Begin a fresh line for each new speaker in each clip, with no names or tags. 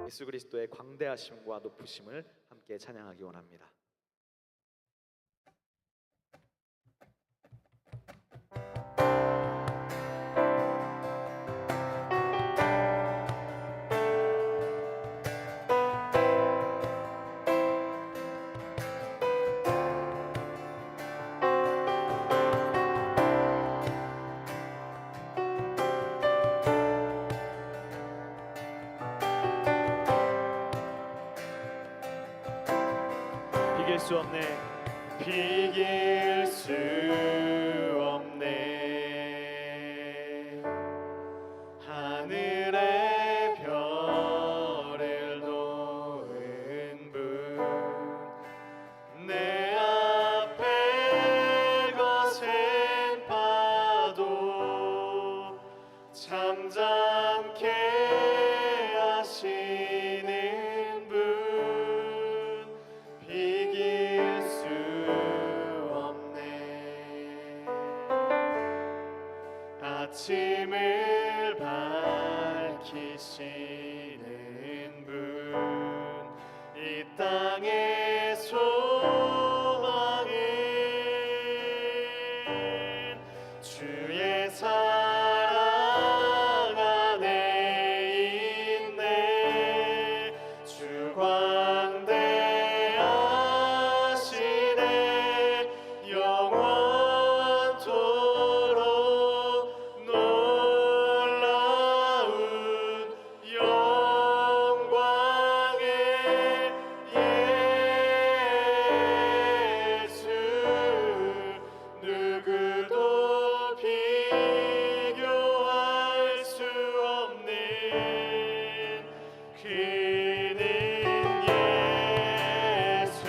예수 그리스도의 광대하심과 높으심을 함께 찬양하기 원합니다. 비길 수 없네, 비길 수 없네. 하늘의 별을 놓은 분, 내 앞에 거센 파도 잠잠케 하시는 분, 비길 수 없네. 아침을 밝히시는 분, 이 땅의 소망은 주의 사랑 안에 있네. 주 광대하시네. 영원토록 놀라운 영광의 예수, 누구도 비교할 수 없는 그는 예수.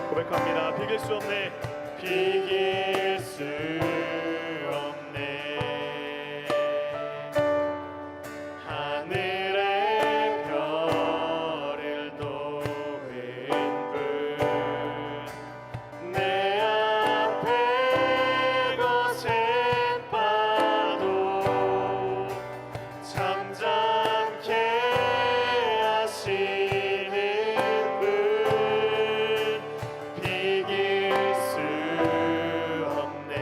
고백합니다. 비길 수 없네, 비길 수 없네. 하늘의 별을 놓은 분, 내 앞에 거센 파도 잠잠케 하시는 분, 비길 수 없네.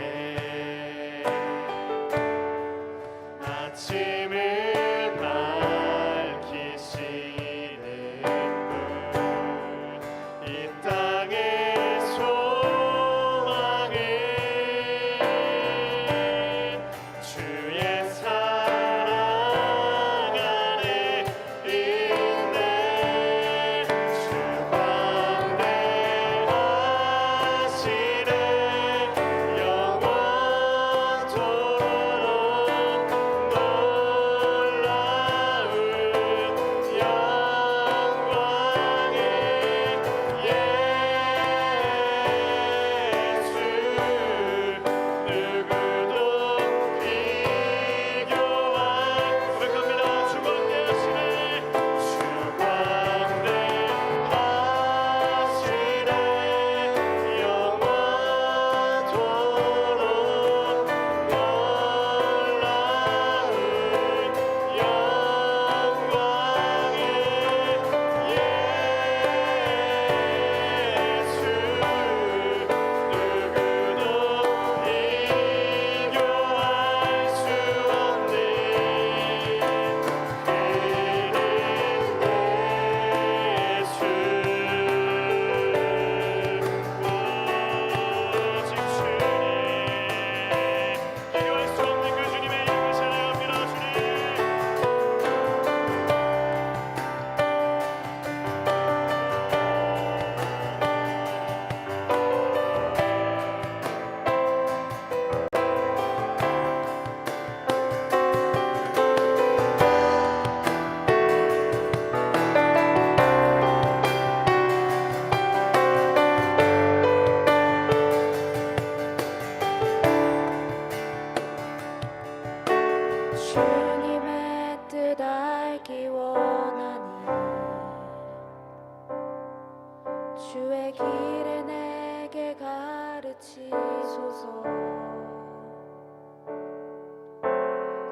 길을 내게 가르치소서.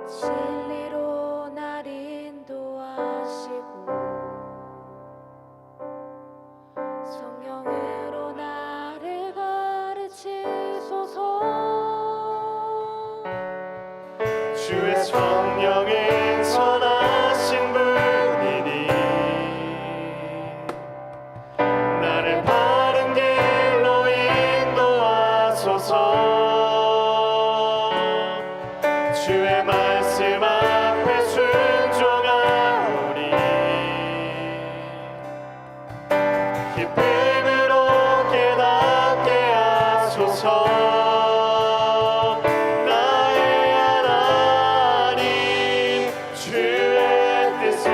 진리로 날 인도하시고 성령으로 나를 가르치소서.
주의 성령은 선하신 분이니 나를 바른 길로 인도하소서. 주의 말씀 앞에 순종하오니 기쁨으로 깨닫게 하소서. 나의 하나님 주의 뜻을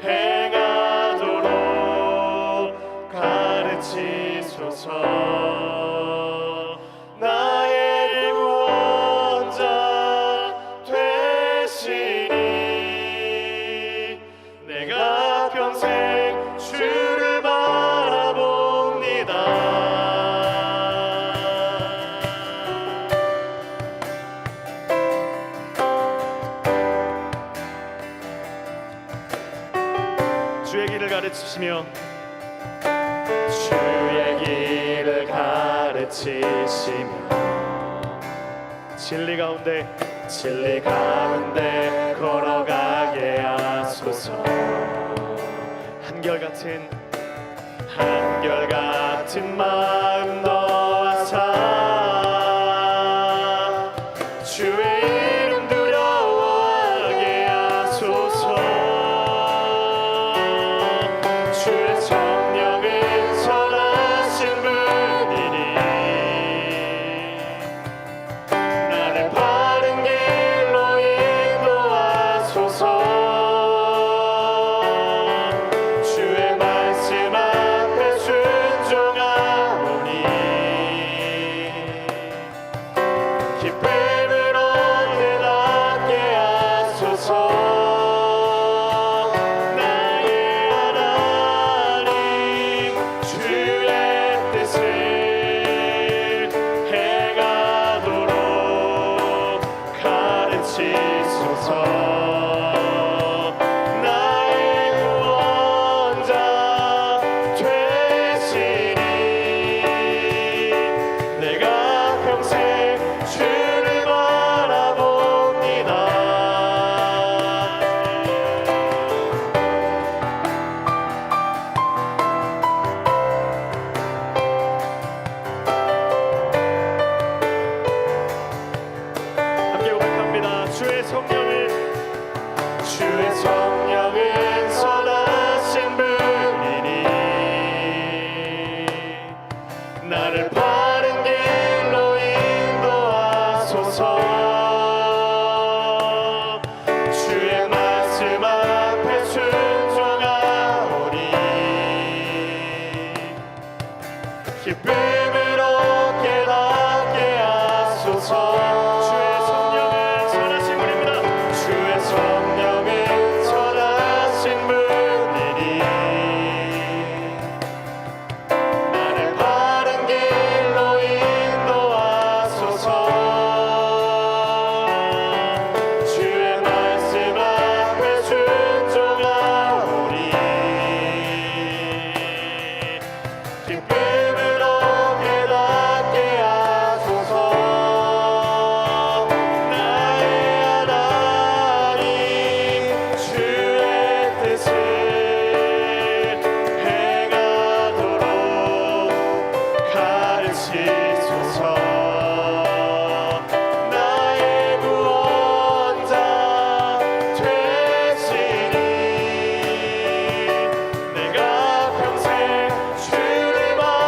행하도록 가르치소서. 나의 구원자 되시니 내가 평생 주를 바라봅니다. 주의 길을 가르치시며 주의 길을 가르치시며 진리 가운데 걸어가게 하소서. 한결같은 마음 넣어사 주의 이름 두려워하게 하소서. 주의 성령은 선하신 분이니 나를 바른 길로 인도하소서. 주의 말씀 앞에 순종하오니 기쁨으로 깨닫게 하소서. 나의 하나님 주의 뜻을 행하도록 가르치소서. 나의 구원자 되시니 내가 평생 주를 바라봅니다. 함께 고백합니다. 주의 성령은 선하신 분이니 나를 바른 길로 인도하소서. 주의 말씀 앞에 순종하오니 기쁨으로 깨닫게 하소서. 주의 성령은 선하신 분입니다. 주의 성령은 선하신 분이니 나를 바른 길로 인도하소서. 주의 말씀 앞에 순종하오니 기쁨으로 깨닫게 하소서. 나의 하나님 주의 뜻을 행하도록 가르치소서. 나의 구원자 되시니 내가 평생 주를 바라봅니다.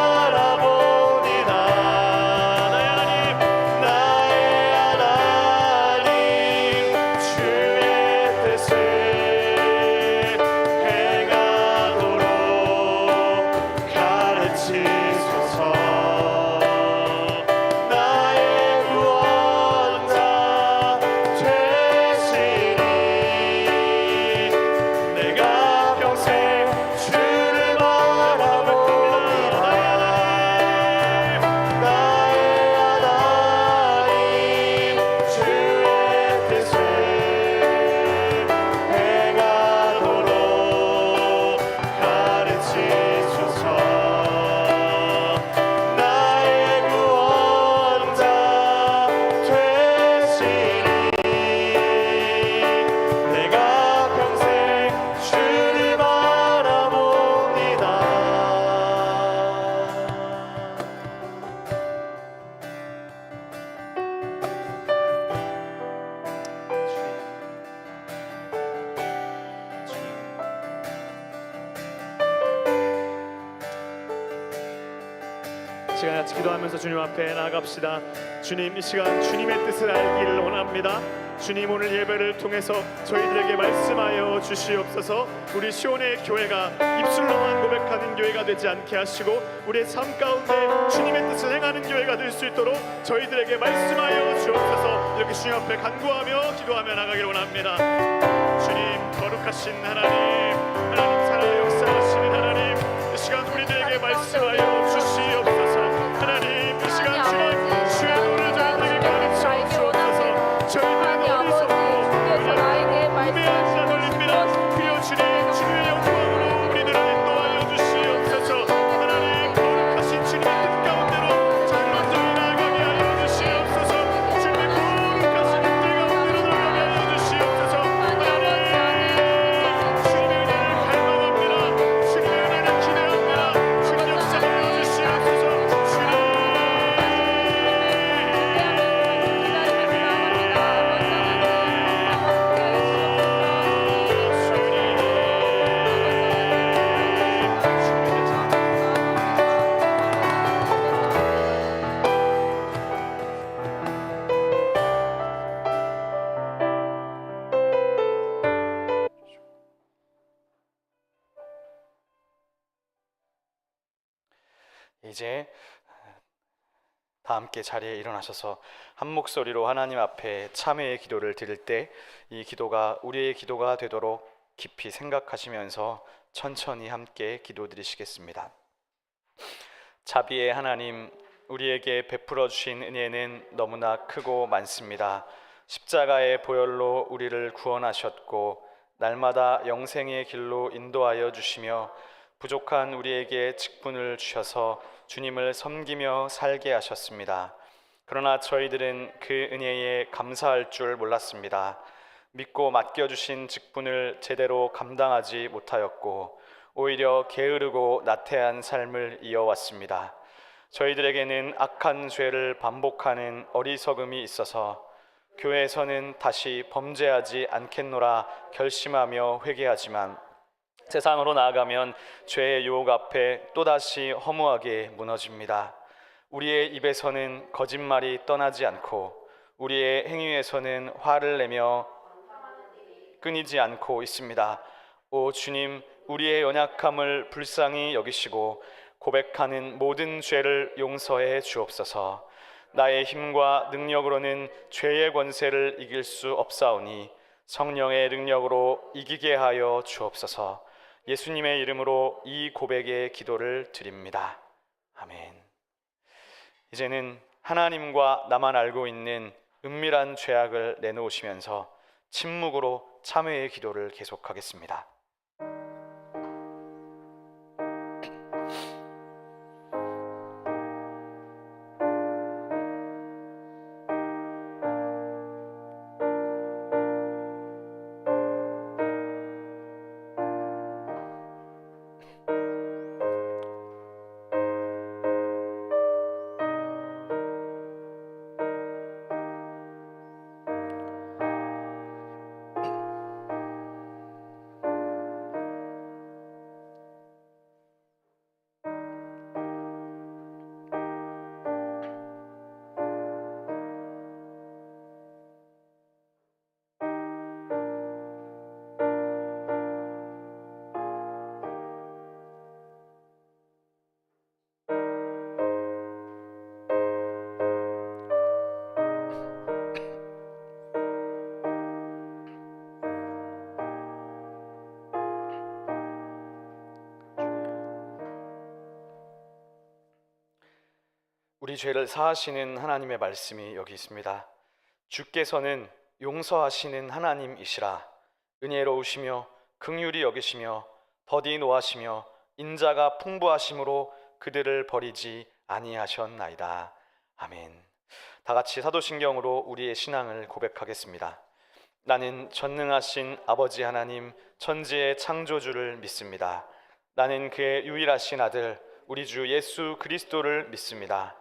시간 같이 기도하면서 주님 앞에 나아갑시다. 주님, 이 시간 주님의 뜻을 알기를 원합니다. 주님, 오늘 예배를 통해서 저희들에게 말씀하여 주시옵소서. 우리 시온의 교회가 입술로만 고백하는 교회가 되지 않게 하시고 우리의 삶 가운데 주님의 뜻을 행하는 교회가 될 수 있도록 저희들에게 말씀하여 주옵소서. 이렇게 주님 앞에 간구하며 기도하며 나가기를 원합니다. 주님, 거룩하신 하나님, 하나님 살아 역사하시는 하나님, 이 시간 우리들에게 말씀하여 주시옵소서. 하나님, 이 시간 주님 주의 노를 저희들에게 가르쳐 주옵소서. 저희들은 어리석고 우매한 자들입니다. 주여 주님, 주의 영광으로 우리들을 인도하여 주시옵소서. 하나님, 거룩하신 주님의 뜻 가운데로 전론적이 나아가게 하여 주시옵소서. 주님의 거룩하신 뜻 가운데로 나아가게 하여 주시옵소서. 하나님, 주님의 은혜를 갈망합니다. 주님의 은혜를 기대합니다. 주님 역사하여 주시옵소서.
이제 다 함께 자리에 일어나셔서 한 목소리로 하나님 앞에 참회의 기도를 드릴 때 이 기도가 우리의 기도가 되도록 깊이 생각하시면서 천천히 함께 기도드리시겠습니다. 자비의 하나님, 우리에게 베풀어 주신 은혜는 너무나 크고 많습니다. 십자가의 보혈로 우리를 구원하셨고 날마다 영생의 길로 인도하여 주시며 부족한 우리에게 직분을 주셔서 주님을 섬기며 살게 하셨습니다. 그러나 저희들은 그 은혜에 감사할 줄 몰랐습니다. 믿고 맡겨주신 직분을 제대로 감당하지 못하였고 오히려 게으르고 나태한 삶을 이어왔습니다. 저희들에게는 악한 죄를 반복하는 어리석음이 있어서 교회에서는 다시 범죄하지 않겠노라 결심하며 회개하지만 세상으로 나아가면 죄의 유혹 앞에 또다시 허무하게 무너집니다. 우리의 입에서는 거짓말이 떠나지 않고 우리의 행위에서는 화를 내며 끊이지 않고 있습니다. 오 주님, 우리의 연약함을 불쌍히 여기시고 고백하는 모든 죄를 용서해 주옵소서. 나의 힘과 능력으로는 죄의 권세를 이길 수 없사오니 성령의 능력으로 이기게 하여 주옵소서. 예수님의 이름으로 이 고백의 기도를 드립니다. 아멘. 이제는 하나님과 나만 알고 있는 은밀한 죄악을 내놓으시면서 침묵으로 참회의 기도를 계속하겠습니다. 우리 죄를 사하시는 하나님의 말씀이 여기 있습니다. 주께서는 용서하시는 하나님이시라. 은혜로우시며 긍휼히 여기시며 더디 노하시며 인자가 풍부하심으로 그들을 버리지 아니하셨나이다. 아멘. 다 같이 사도신경으로 우리의 신앙을 고백하겠습니다. 나는 전능하신 아버지 하나님 천지의 창조주를 믿습니다. 나는 그의 유일하신 아들 우리 주 예수 그리스도를 믿습니다.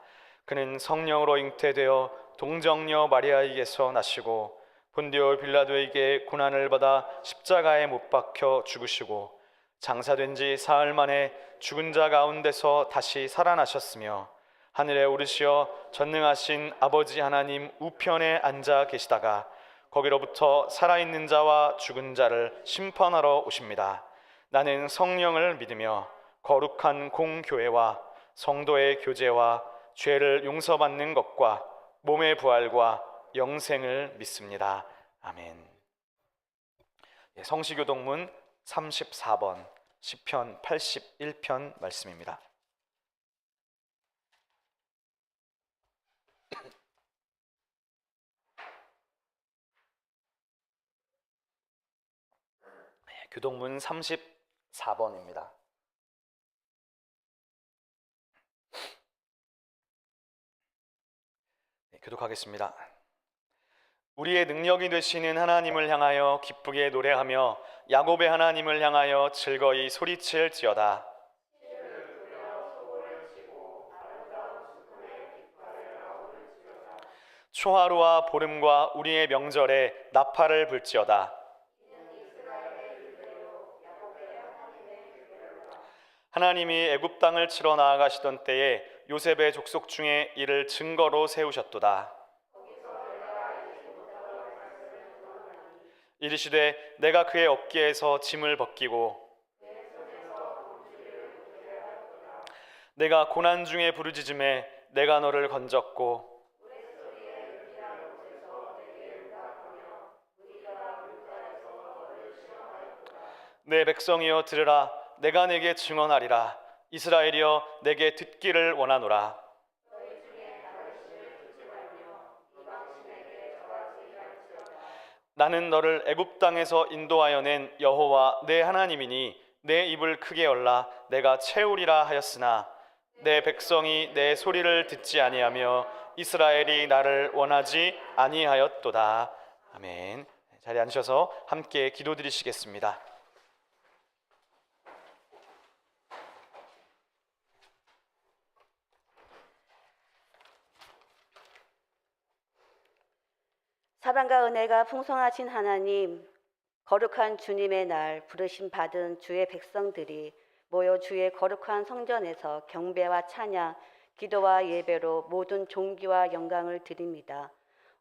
그는 성령으로 잉태되어 동정녀 마리아에게서 나시고 본디오 빌라도에게 고난을 받아 십자가에 못 박혀 죽으시고 장사된 지 사흘 만에 죽은 자 가운데서 다시 살아나셨으며 하늘에 오르시어 전능하신 아버지 하나님 우편에 앉아 계시다가 거기로부터 살아있는 자와 죽은 자를 심판하러 오십니다. 나는 성령을 믿으며 거룩한 공교회와 성도의 교제와 죄를 용서받는 것과 몸의 부활과 영생을 믿습니다. 아멘. 성시교동문 34번 시편 81편 말씀입니다. 교동문 34번입니다. 교독하겠습니다. 우리의 능력이 되시는 하나님을 향하여 기쁘게 노래하며 야곱의 하나님을 향하여 즐거이 소리칠지어다. 초하루와 보름과 우리의 명절에 나팔을 불지어다. 하나님이 애굽 땅을 치러 나아가시던 때에 요셉의 족속 중에 이를 증거로 세우셨도다. 이르시되 내가 그의 어깨에서 짐을 벗기고 내가 고난 중에 부르짖음에 내가 너를 건졌고 내 백성이여 들으라. 내가 내게 증언하리라. 이스라엘이여 내게 듣기를 원하노라. 나는 너를 애굽 땅에서 인도하여 낸 여호와 내 하나님이니 내 입을 크게 열라 내가 채우리라 하였으나 내 백성이 내 소리를 듣지 아니하며 이스라엘이 나를 원하지 아니하였도다. 아멘. 자리에 앉으셔서 함께 기도드리시겠습니다.
사랑과 은혜가 풍성하신 하나님, 거룩한 주님의 날 부르심 받은 주의 백성들이 모여 주의 거룩한 성전에서 경배와 찬양, 기도와 예배로 모든 존귀와 영광을 드립니다.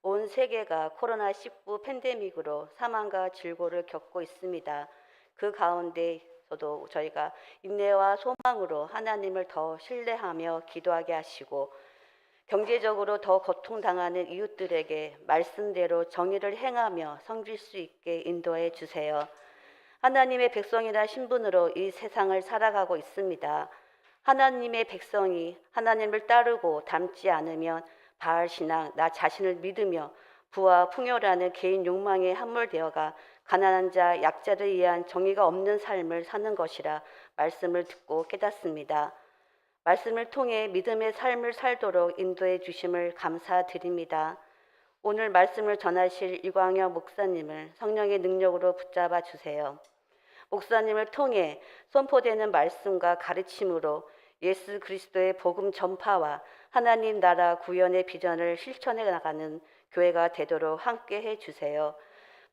온 세계가 코로나19 팬데믹으로 사망과 질고를 겪고 있습니다. 그 가운데서도 저희가 인내와 소망으로 하나님을 더 신뢰하며 기도하게 하시고 경제적으로 더 고통당하는 이웃들에게 말씀대로 정의를 행하며 섬길 수 있게 인도해 주세요. 하나님의 백성이라 신분으로 이 세상을 살아가고 있습니다. 하나님의 백성이 하나님을 따르고 닮지 않으면 바알 신앙, 나 자신을 믿으며 부와 풍요라는 개인 욕망에 함몰되어가 가난한 자, 약자를 위한 정의가 없는 삶을 사는 것이라 말씀을 듣고 깨닫습니다. 말씀을 통해 믿음의 삶을 살도록 인도해 주심을 감사드립니다. 오늘 말씀을 전하실 이광혁 목사님을 성령의 능력으로 붙잡아 주세요. 목사님을 통해 선포되는 말씀과 가르침으로 예수 그리스도의 복음 전파와 하나님 나라 구현의 비전을 실천해 나가는 교회가 되도록 함께 해 주세요.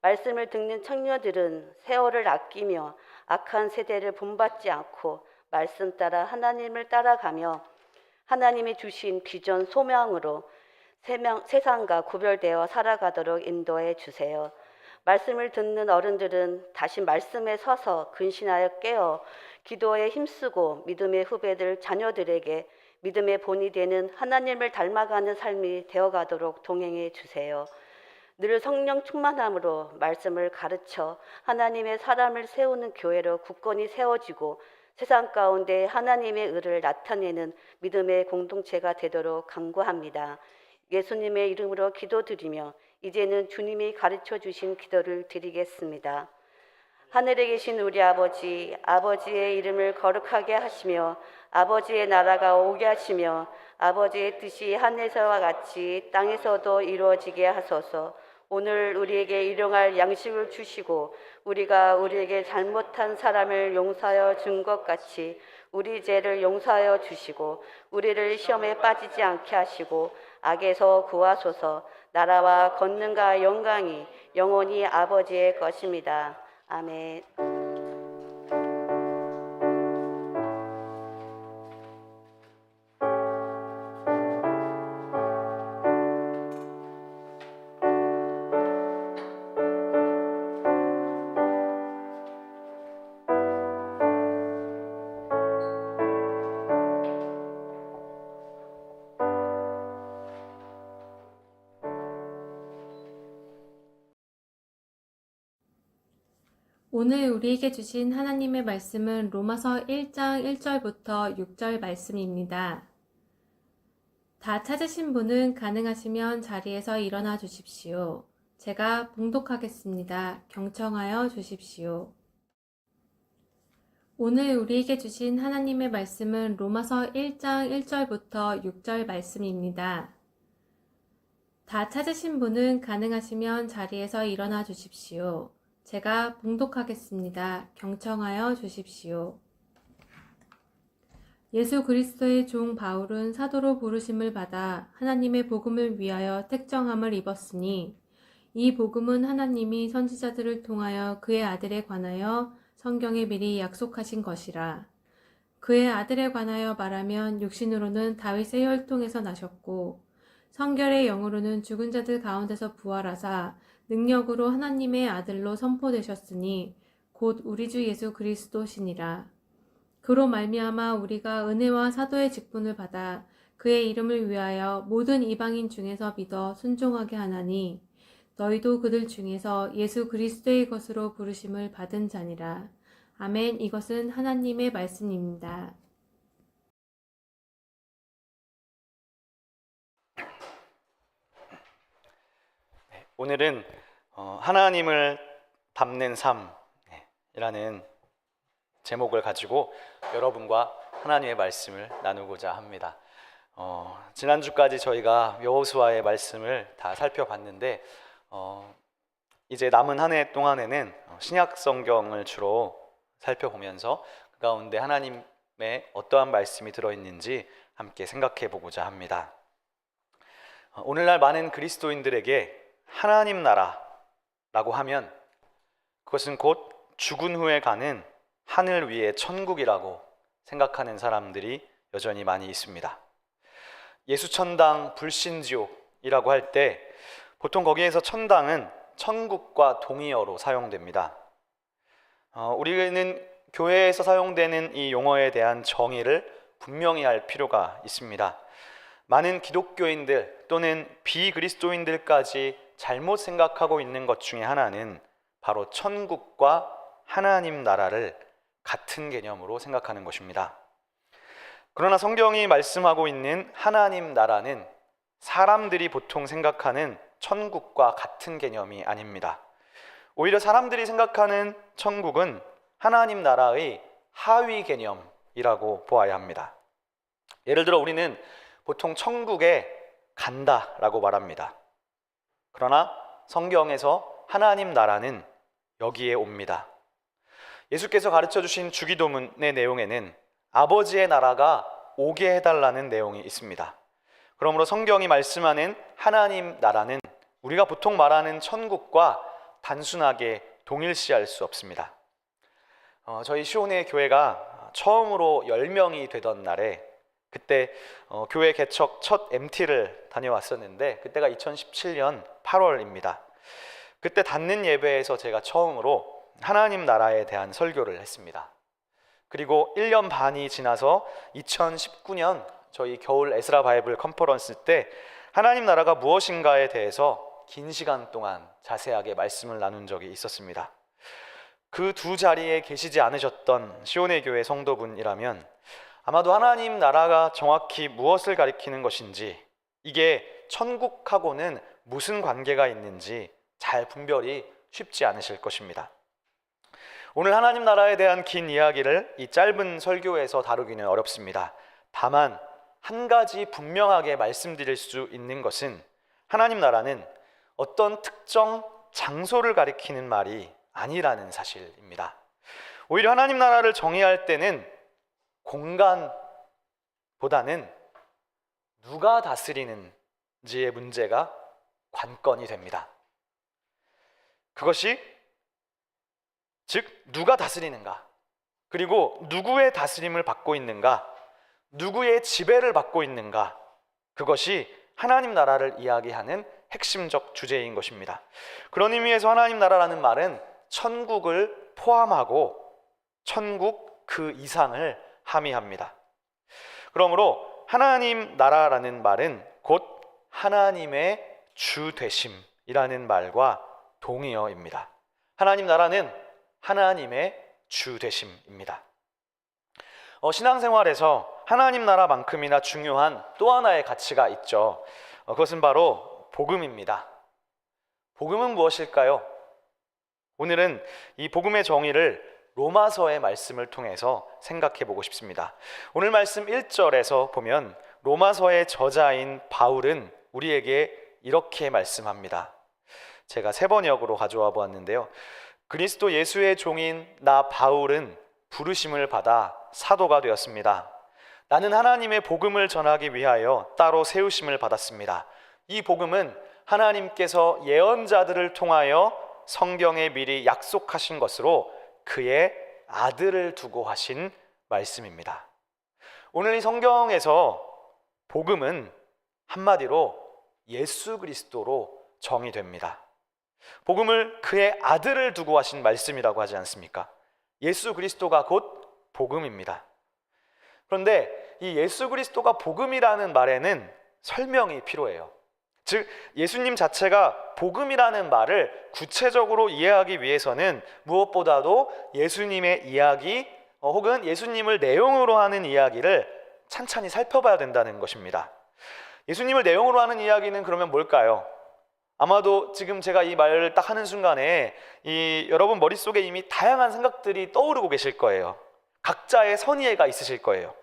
말씀을 듣는 청년들은 세월을 아끼며 악한 세대를 본받지 않고 말씀 따라 하나님을 따라가며 하나님이 주신 비전 소명으로 세상과 구별되어 살아가도록 인도해 주세요. 말씀을 듣는 어른들은 다시 말씀에 서서 근신하여 깨어 기도에 힘쓰고 믿음의 후배들 자녀들에게 믿음의 본이 되는 하나님을 닮아가는 삶이 되어가도록 동행해 주세요. 늘 성령 충만함으로 말씀을 가르쳐 하나님의 사람을 세우는 교회로 굳건히 세워지고 세상 가운데 하나님의 의를 나타내는 믿음의 공동체가 되도록 간구합니다. 예수님의 이름으로 기도드리며 이제는 주님이 가르쳐 주신 기도를 드리겠습니다. 하늘에 계신 우리 아버지, 아버지의 이름을 거룩하게 하시며 아버지의 나라가 오게 하시며 아버지의 뜻이 하늘에서와 같이 땅에서도 이루어지게 하소서. 오늘 우리에게 일용할 양식을 주시고 우리가 우리에게 잘못한 사람을 용서하여 준 것 같이 우리 죄를 용서하여 주시고 우리를 시험에 빠지지 않게 하시고 악에서 구하소서. 나라와 권능과 영광이 영원히 아버지의 것입니다. 아멘.
오늘 우리에게 주신 하나님의 말씀은 로마서 1장 1절부터 6절 말씀입니다. 다 찾으신 분은 가능하시면 자리에서 일어나 주십시오. 제가 봉독하겠습니다. 경청하여 주십시오. 오늘 우리에게 주신 하나님의 말씀은 로마서 1장 1절부터 6절 말씀입니다. 다 찾으신 분은 가능하시면 자리에서 일어나 주십시오. 제가 봉독하겠습니다. 경청하여 주십시오. 예수 그리스도의 종 바울은 사도로 부르심을 받아 하나님의 복음을 위하여 택정함을 입었으니 이 복음은 하나님이 선지자들을 통하여 그의 아들에 관하여 성경에 미리 약속하신 것이라. 그의 아들에 관하여 말하면 육신으로는 다윗의 혈통에서 나셨고 성결의 영으로는 죽은 자들 가운데서 부활하사 능력으로 하나님의 아들로 선포되셨으니 곧 우리 주 예수 그리스도시니라. 그로 말미암아 우리가 은혜와 사도의 직분을 받아 그의 이름을 위하여 모든 이방인 중에서 믿어 순종하게 하나니 너희도 그들 중에서 예수 그리스도의 것으로 부르심을 받은 자니라. 아멘. 이것은 하나님의 말씀입니다.
오늘은 하나님을 닮는 삶이라는 제목을 가지고 여러분과 하나님의 말씀을 나누고자 합니다. 지난주까지 저희가 여호수아의 말씀을 다 살펴봤는데 이제 남은 한 해 동안에는 신약 성경을 주로 살펴보면서 그 가운데 하나님의 어떠한 말씀이 들어있는지 함께 생각해 보고자 합니다. 오늘날 많은 그리스도인들에게 하나님 나라라고 하면 그것은 곧 죽은 후에 가는 하늘 위의 천국이라고 생각하는 사람들이 여전히 많이 있습니다. 예수천당 불신지옥이라고 할 때 보통 거기에서 천당은 천국과 동의어로 사용됩니다. 우리는 교회에서 사용되는 이 용어에 대한 정의를 분명히 할 필요가 있습니다. 많은 기독교인들 또는 비그리스도인들까지 잘못 생각하고 있는 것 중에 하나는 바로 천국과 하나님 나라를 같은 개념으로 생각하는 것입니다. 그러나 성경이 말씀하고 있는 하나님 나라는 사람들이 보통 생각하는 천국과 같은 개념이 아닙니다. 오히려 사람들이 생각하는 천국은 하나님 나라의 하위 개념이라고 보아야 합니다. 예를 들어 우리는 보통 천국에 간다라고 말합니다. 그러나 성경에서 하나님 나라는 여기에 옵니다. 예수께서 가르쳐 주신 주기도문의 내용에는 아버지의 나라가 오게 해달라는 내용이 있습니다. 그러므로 성경이 말씀하는 하나님 나라는 우리가 보통 말하는 천국과 단순하게 동일시할 수 없습니다. 저희 시온의 교회가 처음으로 10명이 되던 날에 그때 교회 개척 첫 MT를 다녀왔었는데 그때가 2017년 8월입니다. 그때 닫는 예배에서 제가 처음으로 하나님 나라에 대한 설교를 했습니다. 그리고 1년 반이 지나서 2019년 저희 겨울 에스라 바이블 컨퍼런스 때 하나님 나라가 무엇인가에 대해서 긴 시간 동안 자세하게 말씀을 나눈 적이 있었습니다. 그 두 자리에 계시지 않으셨던 시온의 교회 성도분이라면 아마도 하나님 나라가 정확히 무엇을 가리키는 것인지, 이게 천국하고는 무슨 관계가 있는지 잘 분별이 쉽지 않으실 것입니다. 오늘 하나님 나라에 대한 긴 이야기를 이 짧은 설교에서 다루기는 어렵습니다. 다만 한 가지 분명하게 말씀드릴 수 있는 것은 하나님 나라는 어떤 특정 장소를 가리키는 말이 아니라는 사실입니다. 오히려 하나님 나라를 정의할 때는 공간보다는 누가 다스리는지의 문제가 관건이 됩니다. 그것이 즉 누가 다스리는가, 그리고 누구의 다스림을 받고 있는가, 누구의 지배를 받고 있는가, 그것이 하나님 나라를 이야기하는 핵심적 주제인 것입니다. 그런 의미에서 하나님 나라라는 말은 천국을 포함하고 천국 그 이상을 함의합니다. 그러므로 하나님 나라라는 말은 곧 하나님의 주 되심이라는 말과 동의어입니다. 하나님 나라는 하나님의 주 되심입니다. 신앙생활에서 하나님 나라만큼이나 중요한 또 하나의 가치가 있죠. 그것은 바로 복음입니다. 복음은 무엇일까요? 오늘은 이 복음의 정의를 로마서의 말씀을 통해서 생각해 보고 싶습니다. 오늘 말씀 1절에서 보면 로마서의 저자인 바울은 우리에게 이렇게 말씀합니다. 제가 새 번역으로 가져와 보았는데요. 그리스도 예수의 종인 나 바울은 부르심을 받아 사도가 되었습니다. 나는 하나님의 복음을 전하기 위하여 따로 세우심을 받았습니다. 이 복음은 하나님께서 예언자들을 통하여 성경에 미리 약속하신 것으로 그의 아들을 두고 하신 말씀입니다. 오늘 이 성경에서 복음은 한마디로 예수 그리스도로 정의됩니다. 복음을 그의 아들을 두고 하신 말씀이라고 하지 않습니까? 예수 그리스도가 곧 복음입니다. 그런데 이 예수 그리스도가 복음이라는 말에는 설명이 필요해요. 즉 예수님 자체가 복음이라는 말을 구체적으로 이해하기 위해서는 무엇보다도 예수님의 이야기 혹은 예수님을 내용으로 하는 이야기를 찬찬히 살펴봐야 된다는 것입니다. 예수님을 내용으로 하는 이야기는 그러면 뭘까요? 아마도 지금 제가 이 말을 딱 하는 순간에 여러분 머릿속에 이미 다양한 생각들이 떠오르고 계실 거예요. 각자의 선이해가 있으실 거예요.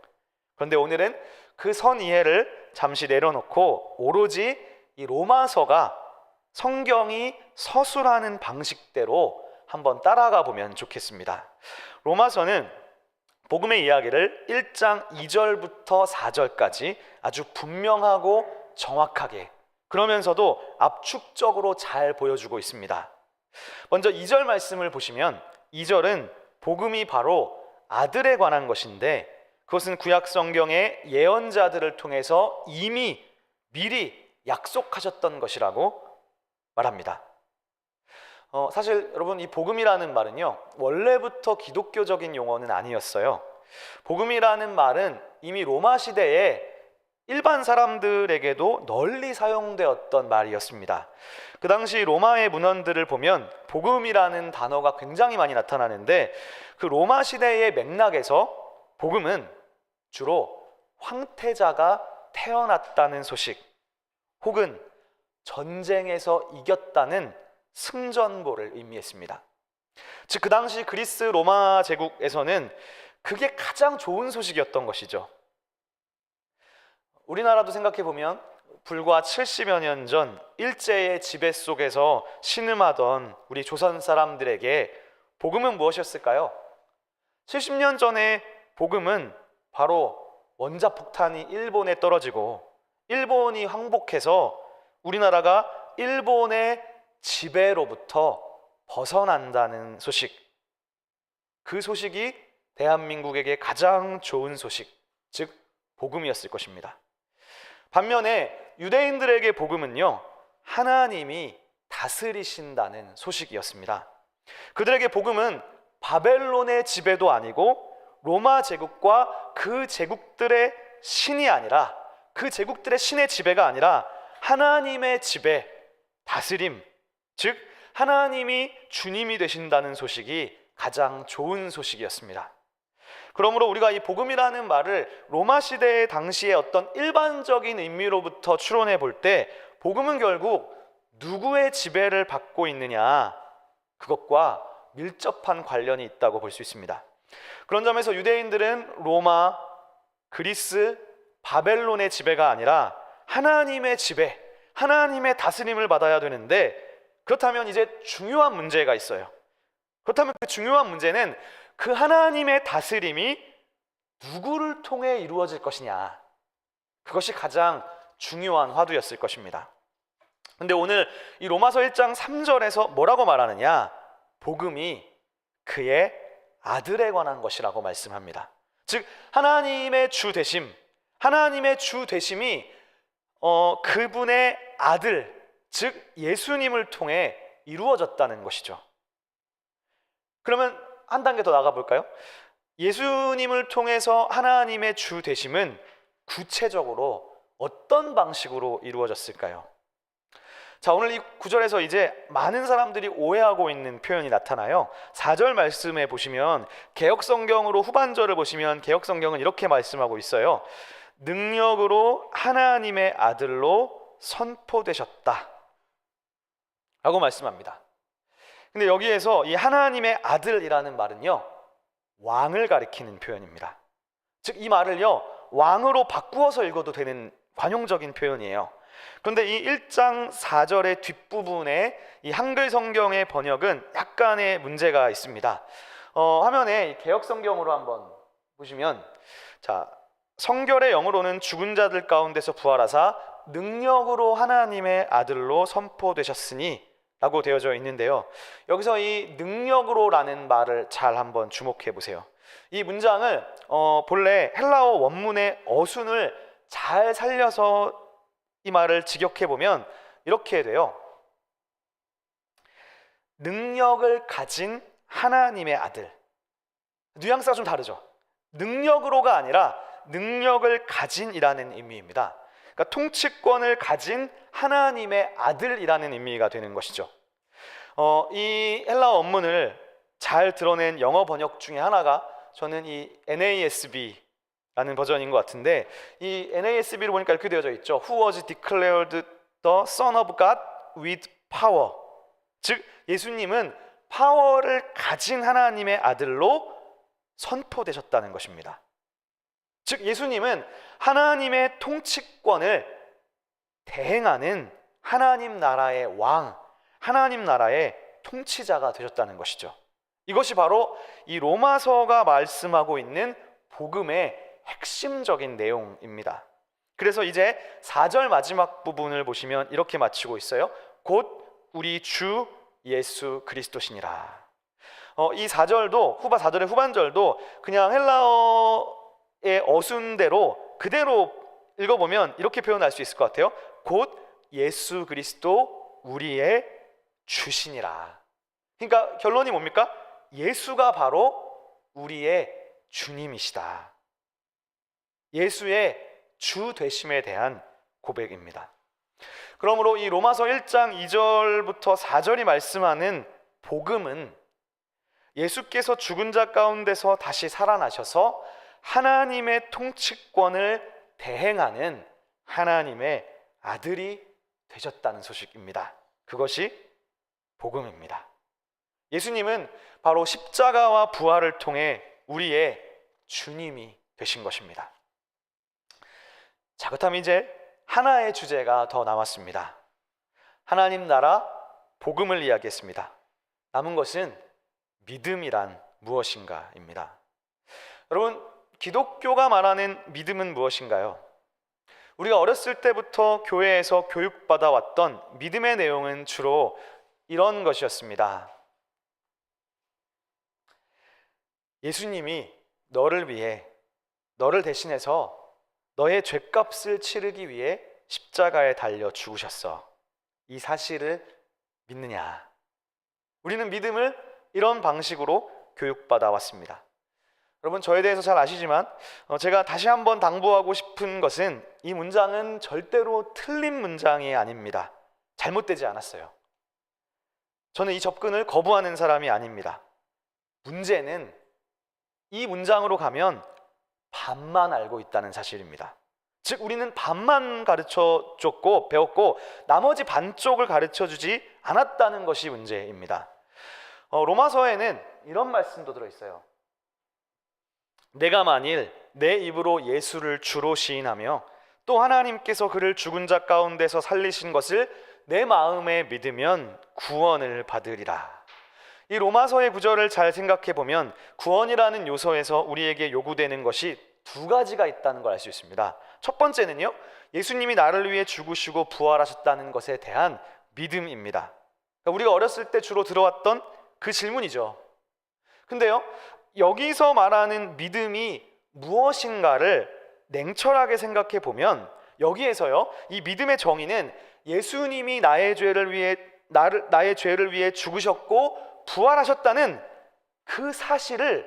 그런데 오늘은 그 선이해를 잠시 내려놓고 오로지 이 로마서가 성경이 서술하는 방식대로 한번 따라가 보면 좋겠습니다. 로마서는 복음의 이야기를 1장 2절부터 4절까지 아주 분명하고 정확하게 그러면서도 압축적으로 잘 보여주고 있습니다. 먼저 2절 말씀을 보시면 2절은 복음이 바로 아들에 관한 것인데 그것은 구약 성경의 예언자들을 통해서 이미 미리 약속하셨던 것이라고 말합니다. 사실 여러분 이 복음이라는 말은요 원래부터 기독교적인 용어는 아니었어요. 복음이라는 말은 이미 로마 시대에 일반 사람들에게도 널리 사용되었던 말이었습니다. 그 당시 로마의 문헌들을 보면 복음이라는 단어가 굉장히 많이 나타나는데 그 로마 시대의 맥락에서 복음은 주로 황태자가 태어났다는 소식 혹은 전쟁에서 이겼다는 승전보를 의미했습니다. 즉 그 당시 그리스 로마 제국에서는 그게 가장 좋은 소식이었던 것이죠. 우리나라도 생각해 보면 불과 70여 년 전 일제의 지배 속에서 신음하던 우리 조선 사람들에게 복음은 무엇이었을까요? 70년 전에 복음은 바로 원자폭탄이 일본에 떨어지고 일본이 항복해서 우리나라가 일본의 지배로부터 벗어난다는 소식, 그 소식이 대한민국에게 가장 좋은 소식, 즉 복음이었을 것입니다. 반면에 유대인들에게 복음은요 하나님이 다스리신다는 소식이었습니다. 그들에게 복음은 바벨론의 지배도 아니고 로마 제국과 그 제국들의 신이 아니라 그 제국들의 신의 지배가 아니라 하나님의 지배, 다스림, 즉 하나님이 주님이 되신다는 소식이 가장 좋은 소식이었습니다. 그러므로 우리가 이 복음이라는 말을 로마 시대의 당시의 어떤 일반적인 의미로부터 추론해 볼 때 복음은 결국 누구의 지배를 받고 있느냐 그것과 밀접한 관련이 있다고 볼 수 있습니다. 그런 점에서 유대인들은 로마, 그리스, 바벨론의 지배가 아니라 하나님의 지배, 하나님의 다스림을 받아야 되는데 그렇다면 이제 중요한 문제가 있어요. 그렇다면 그 중요한 문제는 그 하나님의 다스림이 누구를 통해 이루어질 것이냐, 그것이 가장 중요한 화두였을 것입니다. 근데 오늘 이 로마서 1장 3절에서 뭐라고 말하느냐, 복음이 그의 아들에 관한 것이라고 말씀합니다. 즉 하나님의 주 되심, 하나님의 주 되심이 그분의 아들, 즉 예수님을 통해 이루어졌다는 것이죠. 그러면 한 단계 더 나가 볼까요? 예수님을 통해서 하나님의 주 되심은 구체적으로 어떤 방식으로 이루어졌을까요? 자, 오늘 이 구절에서 이제 많은 사람들이 오해하고 있는 표현이 나타나요. 4절 말씀에 보시면 개역성경으로 후반절을 보시면 개역성경은 이렇게 말씀하고 있어요. 능력으로 하나님의 아들로 선포되셨다 라고 말씀합니다. 근데 여기에서 이 하나님의 아들이라는 말은요, 왕을 가리키는 표현입니다. 즉 이 말을요, 왕으로 바꾸어서 읽어도 되는 관용적인 표현이에요. 그런데 이 1장 4절의 뒷부분에 이 한글 성경의 번역은 약간의 문제가 있습니다. 화면에 개역 성경으로 한번 보시면, 자, 성결의 영으로는 죽은 자들 가운데서 부활하사 능력으로 하나님의 아들로 선포되셨으니 라고 되어져 있는데요, 여기서 이 능력으로라는 말을 잘 한번 주목해 보세요. 이 문장을 본래 헬라어 원문의 어순을 잘 살려서 이 말을 직역해 보면 이렇게 돼요. 능력을 가진 하나님의 아들. 뉘앙스가 좀 다르죠. 능력으로가 아니라 능력을 가진이라는 의미입니다. 그러니까 통치권을 가진 하나님의 아들이라는 의미가 되는 것이죠. 이 헬라어 원문을 잘 드러낸 영어 번역 중에 하나가 저는 이 NASB라는 버전인 것 같은데, 이 NASB를 보니까 이렇게 되어져 있죠. Who was declared the Son of God with power. 즉 예수님은 파워를 가진 하나님의 아들로 선포되셨다는 것입니다. 즉 예수님은 하나님의 통치권을 대행하는 하나님 나라의 왕, 하나님 나라의 통치자가 되셨다는 것이죠. 이것이 바로 이 로마서가 말씀하고 있는 복음의 핵심적인 내용입니다. 그래서 이제 4절 마지막 부분을 보시면 이렇게 마치고 있어요. 곧 우리 주 예수 그리스도시니라. 이 4절도 4절의 후반절도 그냥 헬라어의 어순대로 그대로 읽어보면 이렇게 표현할 수 있을 것 같아요. 곧 예수 그리스도 우리의 주시니라. 그러니까 결론이 뭡니까? 예수가 바로 우리의 주님이시다. 예수의 주 되심에 대한 고백입니다. 그러므로 이 로마서 1장 2절부터 4절이 말씀하는 복음은 예수께서 죽은 자 가운데서 다시 살아나셔서 하나님의 통치권을 대행하는 하나님의 아들이 되셨다는 소식입니다. 그것이 복음입니다. 예수님은 바로 십자가와 부활을 통해 우리의 주님이 되신 것입니다. 자, 그렇다면 이제 하나의 주제가 더 남았습니다. 하나님 나라 복음을 이야기했습니다. 남은 것은 믿음이란 무엇인가입니다. 여러분, 기독교가 말하는 믿음은 무엇인가요? 우리가 어렸을 때부터 교회에서 교육받아 왔던 믿음의 내용은 주로 이런 것이었습니다. 예수님이 너를 위해, 너를 대신해서 너의 죗값을 치르기 위해 십자가에 달려 죽으셨어. 이 사실을 믿느냐? 우리는 믿음을 이런 방식으로 교육받아 왔습니다. 여러분, 저에 대해서 잘 아시지만 제가 다시 한번 당부하고 싶은 것은 이 문장은 절대로 틀린 문장이 아닙니다. 잘못되지 않았어요. 저는 이 접근을 거부하는 사람이 아닙니다. 문제는 이 문장으로 가면 반만 알고 있다는 사실입니다. 즉 우리는 반만 가르쳐줬고 배웠고 나머지 반쪽을 가르쳐주지 않았다는 것이 문제입니다. 로마서에는 이런 말씀도 들어있어요. 내가 만일 내 입으로 예수를 주로 시인하며 또 하나님께서 그를 죽은 자 가운데서 살리신 것을 내 마음에 믿으면 구원을 받으리라. 이 로마서의 구절을 잘 생각해 보면 구원이라는 요소에서 우리에게 요구되는 것이 두 가지가 있다는 걸 알 수 있습니다. 첫 번째는요, 예수님이 나를 위해 죽으시고 부활하셨다는 것에 대한 믿음입니다. 그러니까 우리가 어렸을 때 주로 들어왔던 그 질문이죠. 근데요, 여기서 말하는 믿음이 무엇인가를 냉철하게 생각해 보면 여기에서요, 이 믿음의 정의는 예수님이 나의 죄를 위해 죽으셨고 부활하셨다는 그 사실을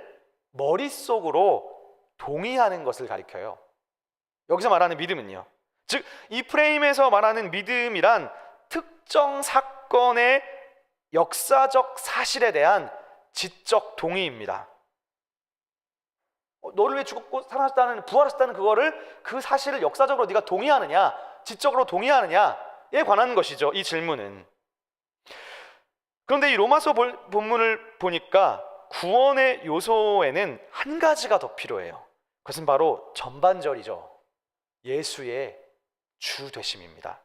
머릿속으로 동의하는 것을 가리켜요. 여기서 말하는 믿음은요, 즉 이 프레임에서 말하는 믿음이란 특정 사건의 역사적 사실에 대한 지적 동의입니다. 너를 위해 죽었고 살아났다는, 부활했다는 그거를, 그 사실을 역사적으로 네가 동의하느냐, 지적으로 동의하느냐에 관한 것이죠, 이 질문은. 그런데 이 로마서 본문을 보니까 구원의 요소에는 한 가지가 더 필요해요. 그것은 바로 전반절이죠. 예수의 주 되심입니다.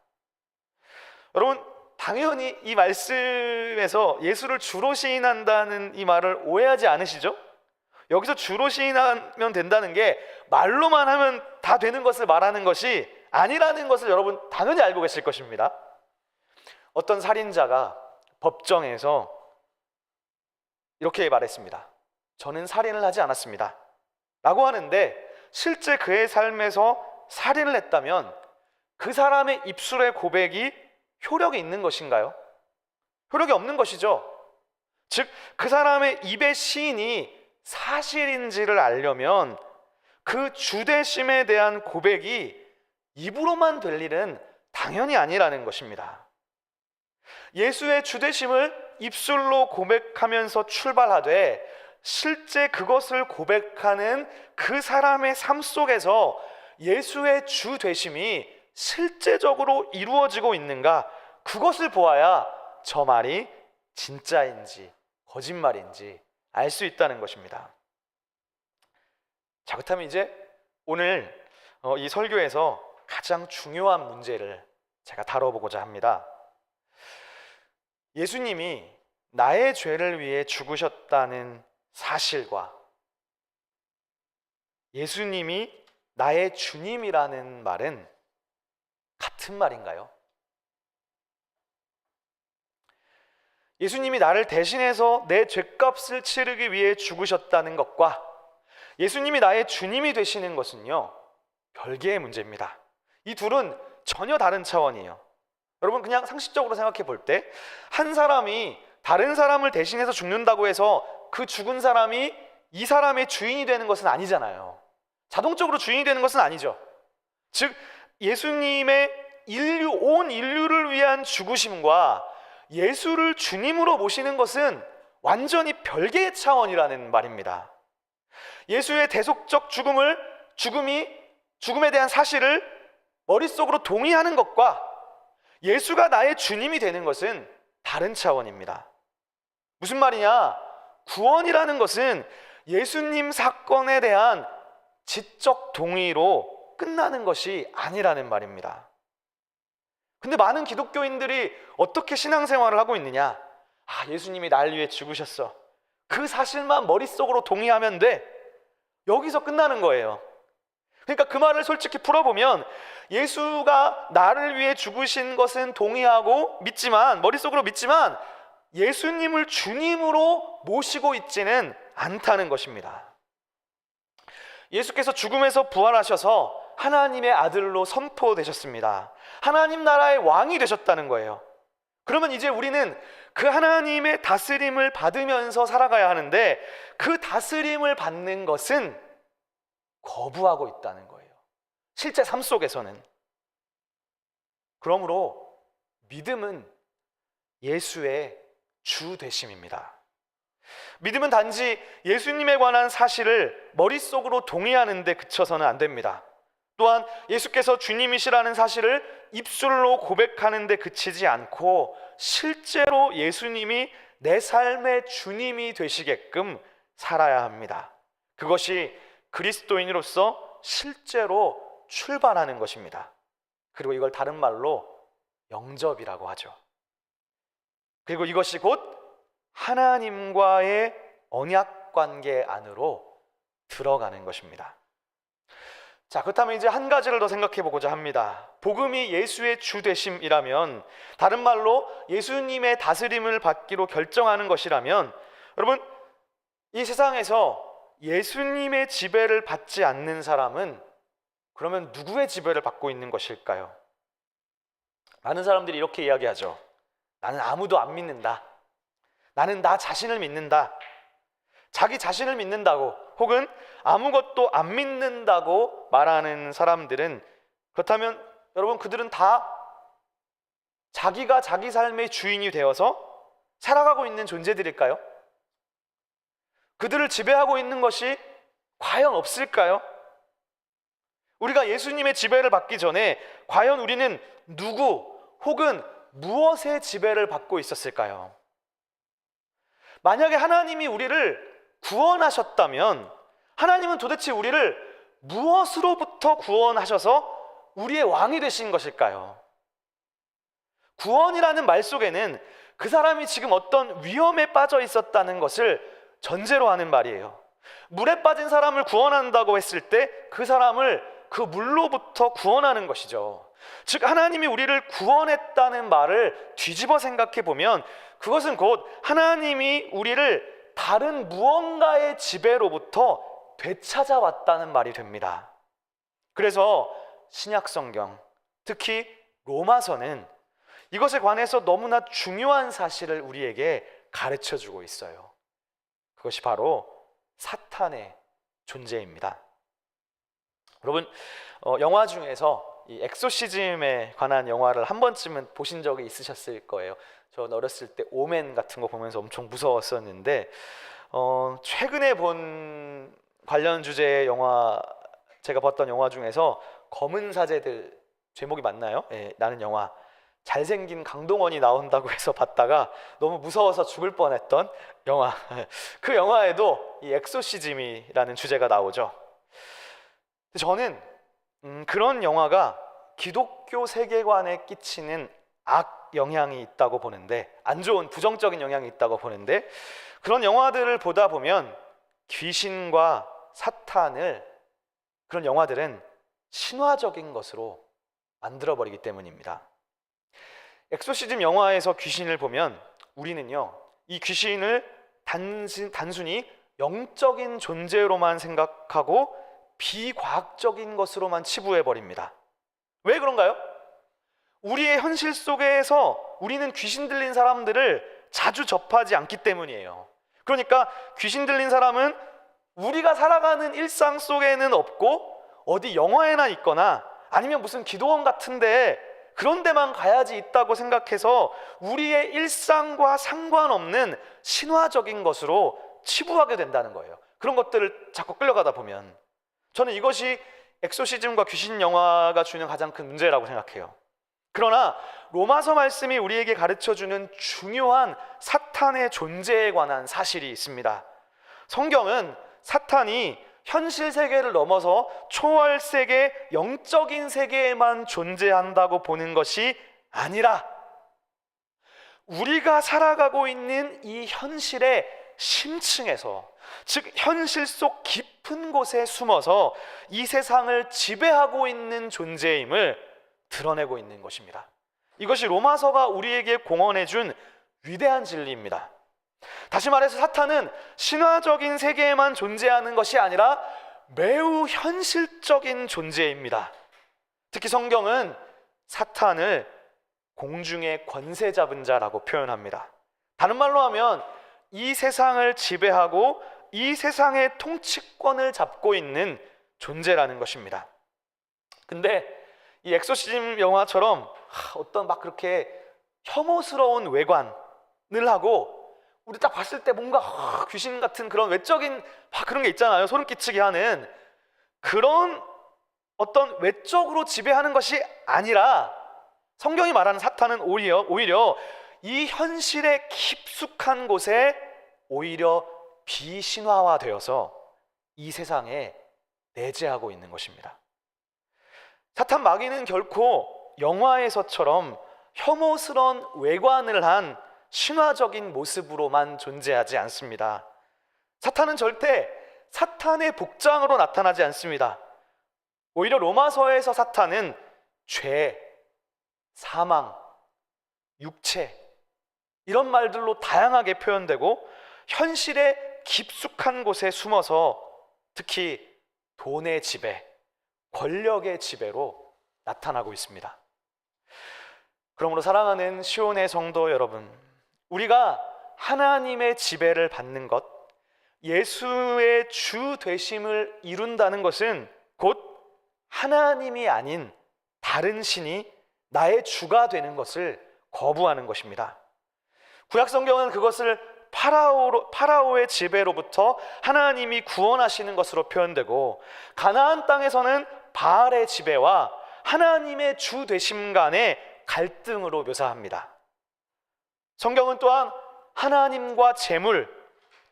여러분, 당연히 이 말씀에서 예수를 주로 시인한다는 이 말을 오해하지 않으시죠? 여기서 주로 시인하면 된다는 게 말로만 하면 다 되는 것을 말하는 것이 아니라는 것을 여러분 당연히 알고 계실 것입니다. 어떤 살인자가 법정에서 이렇게 말했습니다. 저는 살인을 하지 않았습니다 라고 하는데, 실제 그의 삶에서 살인을 했다면 그 사람의 입술의 고백이 효력이 있는 것인가요? 효력이 없는 것이죠. 즉, 그 사람의 입의 시인이 사실인지를 알려면 그 주되심에 대한 고백이 입으로만 될 일은 당연히 아니라는 것입니다. 예수의 주되심을 입술로 고백하면서 출발하되 실제 그것을 고백하는 그 사람의 삶 속에서 예수의 주되심이 실제적으로 이루어지고 있는가, 그것을 보아야 저 말이 진짜인지 거짓말인지 알 수 있다는 것입니다. 자, 그렇다면 이제 오늘 이 설교에서 가장 중요한 문제를 제가 다뤄보고자 합니다. 예수님이 나의 죄를 위해 죽으셨다는 사실과 예수님이 나의 주님이라는 말은 같은 말인가요? 예수님이 나를 대신해서 내 죄값을 치르기 위해 죽으셨다는 것과 예수님이 나의 주님이 되시는 것은요, 별개의 문제입니다. 이 둘은 전혀 다른 차원이에요. 여러분, 그냥 상식적으로 생각해 볼 때 한 사람이 다른 사람을 대신해서 죽는다고 해서 그 죽은 사람이 이 사람의 주인이 되는 것은 아니잖아요. 자동적으로 주인이 되는 것은 아니죠. 즉, 예수님의 온 인류를 위한 죽으심과 예수를 주님으로 모시는 것은 완전히 별개의 차원이라는 말입니다. 예수의 대속적 죽음에 대한 사실을 머릿속으로 동의하는 것과 예수가 나의 주님이 되는 것은 다른 차원입니다. 무슨 말이냐? 구원이라는 것은 예수님 사건에 대한 지적 동의로 끝나는 것이 아니라는 말입니다. 근데 많은 기독교인들이 어떻게 신앙생활을 하고 있느냐? 예수님이 날 위해 죽으셨어. 그 사실만 머릿속으로 동의하면 돼. 여기서 끝나는 거예요. 그러니까 그 말을 솔직히 풀어보면 예수가 나를 위해 죽으신 것은 동의하고 믿지만, 머릿속으로 믿지만 예수님을 주님으로 모시고 있지는 않다는 것입니다. 예수께서 죽음에서 부활하셔서 하나님의 아들로 선포되셨습니다. 하나님 나라의 왕이 되셨다는 거예요. 그러면 이제 우리는 그 하나님의 다스림을 받으면서 살아가야 하는데, 그 다스림을 받는 것은 거부하고 있다는 거예요. 실제 삶 속에서는. 그러므로 믿음은 예수의 주 되심입니다. 믿음은 단지 예수님에 관한 사실을 머릿속으로 동의하는 데 그쳐서는 안 됩니다. 또한 예수께서 주님이시라는 사실을 입술로 고백하는 데 그치지 않고 실제로 예수님이 내 삶의 주님이 되시게끔 살아야 합니다. 그것이 그리스도인으로서 실제로 출발하는 것입니다. 그리고 이걸 다른 말로 영접이라고 하죠. 그리고 이것이 곧 하나님과의 언약 관계 안으로 들어가는 것입니다. 자, 그렇다면 이제 한 가지를 더 생각해 보고자 합니다. 복음이 예수의 주 되심이라면, 다른 말로 예수님의 다스림을 받기로 결정하는 것이라면, 여러분, 이 세상에서 예수님의 지배를 받지 않는 사람은 그러면 누구의 지배를 받고 있는 것일까요? 많은 사람들이 이렇게 이야기하죠. 나는 아무도 안 믿는다. 나는 나 자신을 믿는다. 자기 자신을 믿는다고, 혹은 아무것도 안 믿는다고 말하는 사람들은, 그렇다면 여러분, 그들은 다 자기가 자기 삶의 주인이 되어서 살아가고 있는 존재들일까요? 그들을 지배하고 있는 것이 과연 없을까요? 우리가 예수님의 지배를 받기 전에 과연 우리는 누구 혹은 무엇의 지배를 받고 있었을까요? 만약에 하나님이 우리를 구원하셨다면 하나님은 도대체 우리를 무엇으로부터 구원하셔서 우리의 왕이 되신 것일까요? 구원이라는 말 속에는 그 사람이 지금 어떤 위험에 빠져 있었다는 것을 전제로 하는 말이에요. 물에 빠진 사람을 구원한다고 했을 때 그 사람을 그 물로부터 구원하는 것이죠. 즉 하나님이 우리를 구원했다는 말을 뒤집어 생각해 보면 그것은 곧 하나님이 우리를 다른 무언가의 지배로부터 되찾아왔다는 말이 됩니다. 그래서 신약 성경, 특히 로마서는 이것에 관해서 너무나 중요한 사실을 우리에게 가르쳐 주고 있어요. 그것이 바로 사탄의 존재입니다. 여러분, 영화 중에서 이 엑소시즘에 관한 영화를 한 번쯤은 보신 적이 있으셨을 거예요. 저 어렸을 때 오멘 같은 거 보면서 엄청 무서웠었는데 최근에 본 관련 주제의 영화, 제가 봤던 영화 중에서 검은 사제들, 제목이 맞나요? 예, 라는 영화, 잘생긴 강동원이 나온다고 해서 봤다가 너무 무서워서 죽을 뻔했던 영화. 그 영화에도 이 엑소시즘이라는 주제가 나오죠. 저는 그런 영화가 기독교 세계관에 끼치는 악 영향이 있다고 보는데, 안 좋은 부정적인 영향이 있다고 보는데, 그런 영화들을 보다 보면 귀신과 사탄을, 그런 영화들은 신화적인 것으로 만들어버리기 때문입니다. 엑소시즘 영화에서 귀신을 보면 우리는요, 이 귀신을 단순히 영적인 존재로만 생각하고 비과학적인 것으로만 치부해버립니다. 왜 그런가요? 우리의 현실 속에서 우리는 귀신 들린 사람들을 자주 접하지 않기 때문이에요. 그러니까 귀신 들린 사람은 우리가 살아가는 일상 속에는 없고 어디 영화에나 있거나 아니면 무슨 기도원 같은데 그런 데만 가야지 있다고 생각해서 우리의 일상과 상관없는 신화적인 것으로 치부하게 된다는 거예요. 그런 것들을 자꾸 끌려가다 보면 저는 이것이 엑소시즘과 귀신 영화가 주는 가장 큰 문제라고 생각해요. 그러나 로마서 말씀이 우리에게 가르쳐주는 중요한 사탄의 존재에 관한 사실이 있습니다. 성경은 사탄이 현실 세계를 넘어서 초월 세계, 영적인 세계에만 존재한다고 보는 것이 아니라 우리가 살아가고 있는 이 현실의 심층에서, 즉 현실 속 깊은 곳에 숨어서 이 세상을 지배하고 있는 존재임을 드러내고 있는 것입니다. 이것이 로마서가 우리에게 공언해 준 위대한 진리입니다. 다시 말해서 사탄은 신화적인 세계에만 존재하는 것이 아니라 매우 현실적인 존재입니다. 특히 성경은 사탄을 공중의 권세 잡은 자라고 표현합니다. 다른 말로 하면 이 세상을 지배하고 이 세상의 통치권을 잡고 있는 존재라는 것입니다. 근데 이 엑소시즘 영화처럼 어떤 막 그렇게 혐오스러운 외관을 하고 우리 딱 봤을 때 뭔가 귀신 같은 그런 외적인 그런 게 있잖아요. 소름 끼치게 하는 그런 어떤 외적으로 지배하는 것이 아니라 성경이 말하는 사탄은 오히려 이 현실의 깊숙한 곳에 오히려 비신화화되어서 이 세상에 내재하고 있는 것입니다. 사탄 마귀는 결코 영화에서처럼 혐오스러운 외관을 한 신화적인 모습으로만 존재하지 않습니다. 사탄은 절대 사탄의 복장으로 나타나지 않습니다. 오히려 로마서에서 사탄은 죄, 사망, 육체 이런 말들로 다양하게 표현되고 현실의 깊숙한 곳에 숨어서 특히 돈의 지배, 권력의 지배로 나타나고 있습니다. 그러므로 사랑하는 시온의 성도 여러분, 우리가 하나님의 지배를 받는 것, 예수의 주 되심을 이룬다는 것은 곧 하나님이 아닌 다른 신이 나의 주가 되는 것을 거부하는 것입니다. 구약 성경은 그것을 파라오의 지배로부터 하나님이 구원하시는 것으로 표현되고, 가나안 땅에서는 바알의 지배와 하나님의 주 되심 간의 갈등으로 묘사합니다. 성경은 또한 하나님과 재물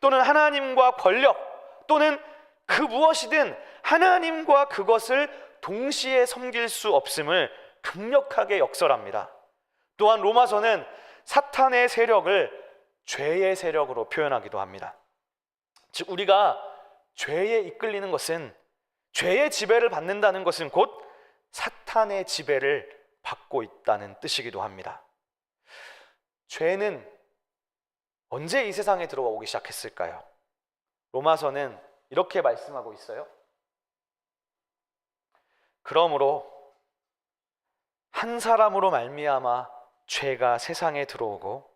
또는 하나님과 권력 또는 그 무엇이든 하나님과 그것을 동시에 섬길 수 없음을 강력하게 역설합니다. 또한 로마서는 사탄의 세력을 죄의 세력으로 표현하기도 합니다. 즉, 우리가 죄에 이끌리는 것은, 죄의 지배를 받는다는 것은 곧 사탄의 지배를 받고 있다는 뜻이기도 합니다. 죄는 언제 이 세상에 들어오기 시작했을까요? 로마서는 이렇게 말씀하고 있어요. 그러므로 한 사람으로 말미암아 죄가 세상에 들어오고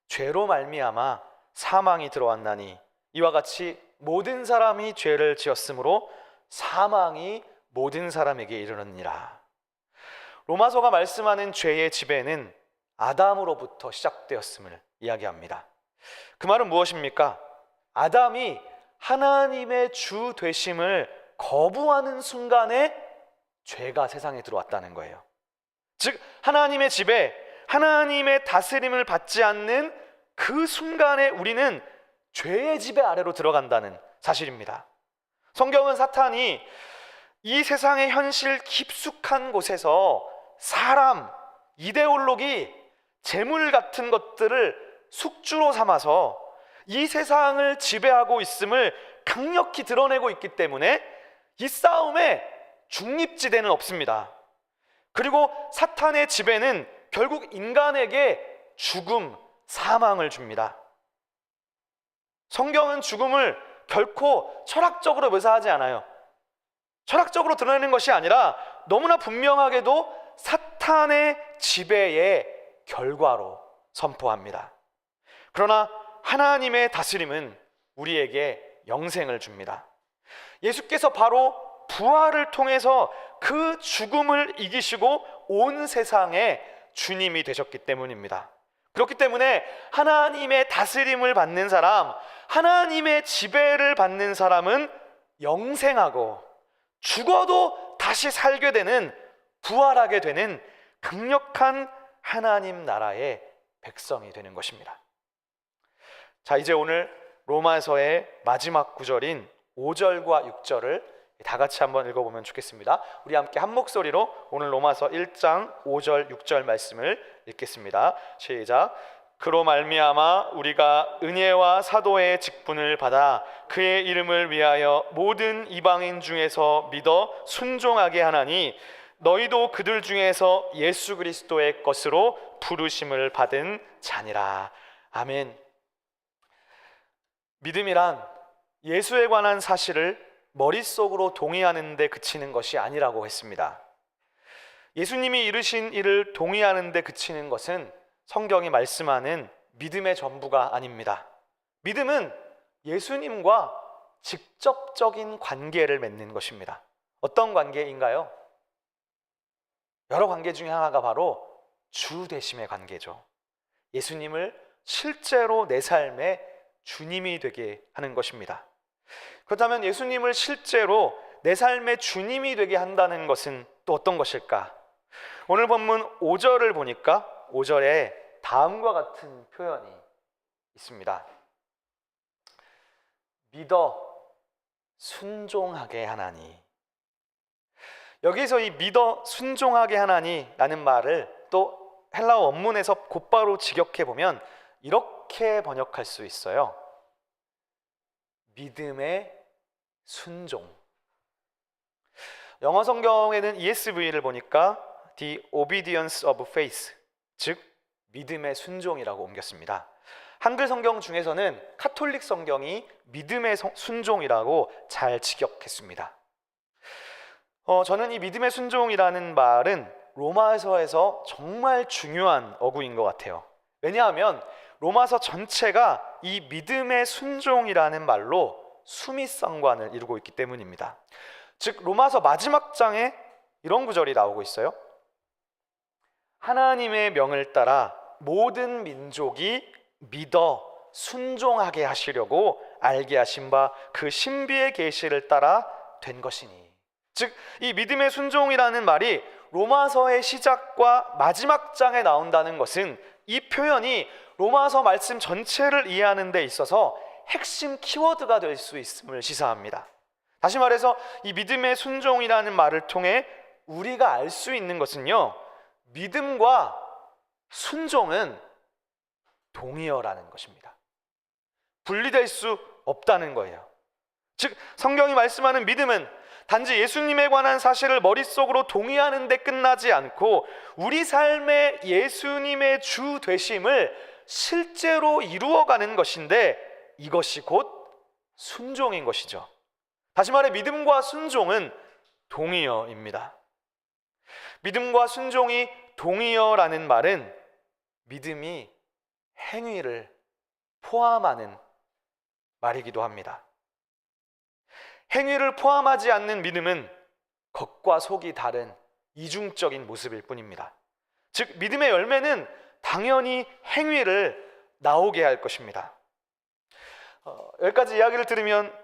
죄로 말미암아 사망이 들어왔나니 이와 같이 모든 사람이 죄를 지었으므로 사망이 모든 사람에게 이르느니라. 로마서가 말씀하는 죄의 지배는 아담으로부터 시작되었음을 이야기합니다. 그 말은 무엇입니까? 아담이 하나님의 주 되심을 거부하는 순간에 죄가 세상에 들어왔다는 거예요. 즉, 하나님의 지배, 하나님의 다스림을 받지 않는 그 순간에 우리는 죄의 지배 아래로 들어간다는 사실입니다. 성경은 사탄이 이 세상의 현실 깊숙한 곳에서 사람, 이데올로기, 재물 같은 것들을 숙주로 삼아서 이 세상을 지배하고 있음을 강력히 드러내고 있기 때문에 이 싸움에 중립지대는 없습니다. 그리고 사탄의 지배는 결국 인간에게 죽음, 사망을 줍니다. 성경은 죽음을 결코 철학적으로 묘사하지 않아요. 철학적으로 드러내는 것이 아니라 너무나 분명하게도 사탄의 지배의 결과로 선포합니다. 그러나 하나님의 다스림은 우리에게 영생을 줍니다. 예수께서 바로 부활을 통해서 그 죽음을 이기시고 온 세상의 주님이 되셨기 때문입니다. 그렇기 때문에 하나님의 다스림을 받는 사람, 하나님의 지배를 받는 사람은 영생하고 죽어도 다시 살게 되는, 부활하게 되는 강력한 하나님 나라의 백성이 되는 것입니다. 자, 이제 오늘 로마서의 마지막 구절인 5절과 6절을 다 같이 한번 읽어보면 좋겠습니다. 우리 함께 한 목소리로 오늘 로마서 1장 5절 6절 말씀을 읽겠습니다. 시작. 그로 말미암아 우리가 은혜와 사도의 직분을 받아 그의 이름을 위하여 모든 이방인 중에서 믿어 순종하게 하나니 너희도 그들 중에서 예수 그리스도의 것으로 부르심을 받은 자니라. 아멘. 믿음이란 예수에 관한 사실을 머릿속으로 동의하는 데 그치는 것이 아니라고 했습니다. 예수님이 이루신 일을 동의하는 데 그치는 것은 성경이 말씀하는 믿음의 전부가 아닙니다. 믿음은 예수님과 직접적인 관계를 맺는 것입니다. 어떤 관계인가요? 여러 관계 중에 하나가 바로 주 되심의 관계죠. 예수님을 실제로 내 삶의 주님이 되게 하는 것입니다. 그렇다면 예수님을 실제로 내 삶의 주님이 되게 한다는 것은 또 어떤 것일까? 오늘 본문 5절을 보니까 5절에 다음과 같은 표현이 있습니다. 믿어 순종하게 하나니. 여기서 이 믿어 순종하게 하나니라는 말을 또 헬라어 원문에서 곧바로 직역해 보면 이렇게 번역할 수 있어요. 믿음의 순종. 영어 성경에는 ESV를 보니까 The Obedience of Faith, 즉 믿음의 순종이라고 옮겼습니다. 한글 성경 중에서는 카톨릭 성경이 믿음의 순종이라고 잘 직역했습니다. 저는 이 믿음의 순종이라는 말은 로마서에서 정말 중요한 어구인 것 같아요. 왜냐하면 로마서 전체가 이 믿음의 순종이라는 말로 수미상관을 이루고 있기 때문입니다. 즉 로마서 마지막 장에 이런 구절이 나오고 있어요. 하나님의 명을 따라 모든 민족이 믿어 순종하게 하시려고 알게 하신 바 그 신비의 계시를 따라 된 것이니. 즉, 이 믿음의 순종이라는 말이 로마서의 시작과 마지막 장에 나온다는 것은 이 표현이 로마서 말씀 전체를 이해하는 데 있어서 핵심 키워드가 될 수 있음을 시사합니다. 다시 말해서 이 믿음의 순종이라는 말을 통해 우리가 알 수 있는 것은요, 믿음과 순종은 동의어라는 것입니다. 분리될 수 없다는 거예요. 즉, 성경이 말씀하는 믿음은 단지 예수님에 관한 사실을 머릿속으로 동의하는 데 끝나지 않고 우리 삶의 예수님의 주 되심을 실제로 이루어가는 것인데, 이것이 곧 순종인 것이죠. 다시 말해 믿음과 순종은 동의어입니다. 믿음과 순종이 동의어라는 말은 믿음이 행위를 포함하는 말이기도 합니다. 행위를 포함하지 않는 믿음은 겉과 속이 다른 이중적인 모습일 뿐입니다. 즉, 믿음의 열매는 당연히 행위를 나오게 할 것입니다. 여기까지 이야기를 들으면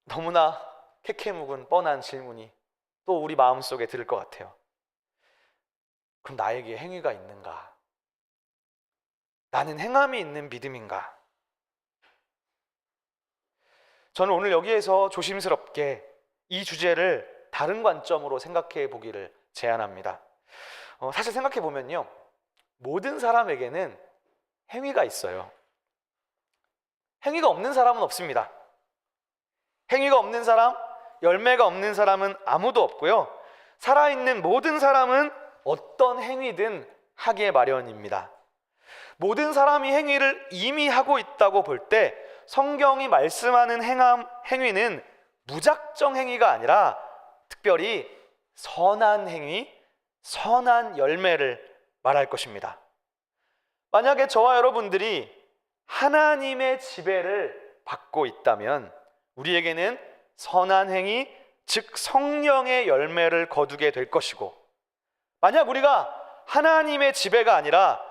너무나 캐캐묵은 뻔한 질문이 또 우리 마음속에 들을 것 같아요. 그럼 나에게 행위가 있는가? 나는 행함이 있는 믿음인가? 저는 오늘 여기에서 조심스럽게 이 주제를 다른 관점으로 생각해 보기를 제안합니다. 사실 생각해 보면요, 모든 사람에게는 행위가 있어요. 행위가 없는 사람은 없습니다. 행위가 없는 사람, 열매가 없는 사람은 아무도 없고요, 살아있는 모든 사람은 어떤 행위든 하기에 마련입니다. 모든 사람이 행위를 이미 하고 있다고 볼 때 성경이 말씀하는 행위는 무작정 행위가 아니라 특별히 선한 행위, 선한 열매를 말할 것입니다. 만약에 저와 여러분들이 하나님의 지배를 받고 있다면 우리에게는 선한 행위, 즉 성령의 열매를 거두게 될 것이고, 만약 우리가 하나님의 지배가 아니라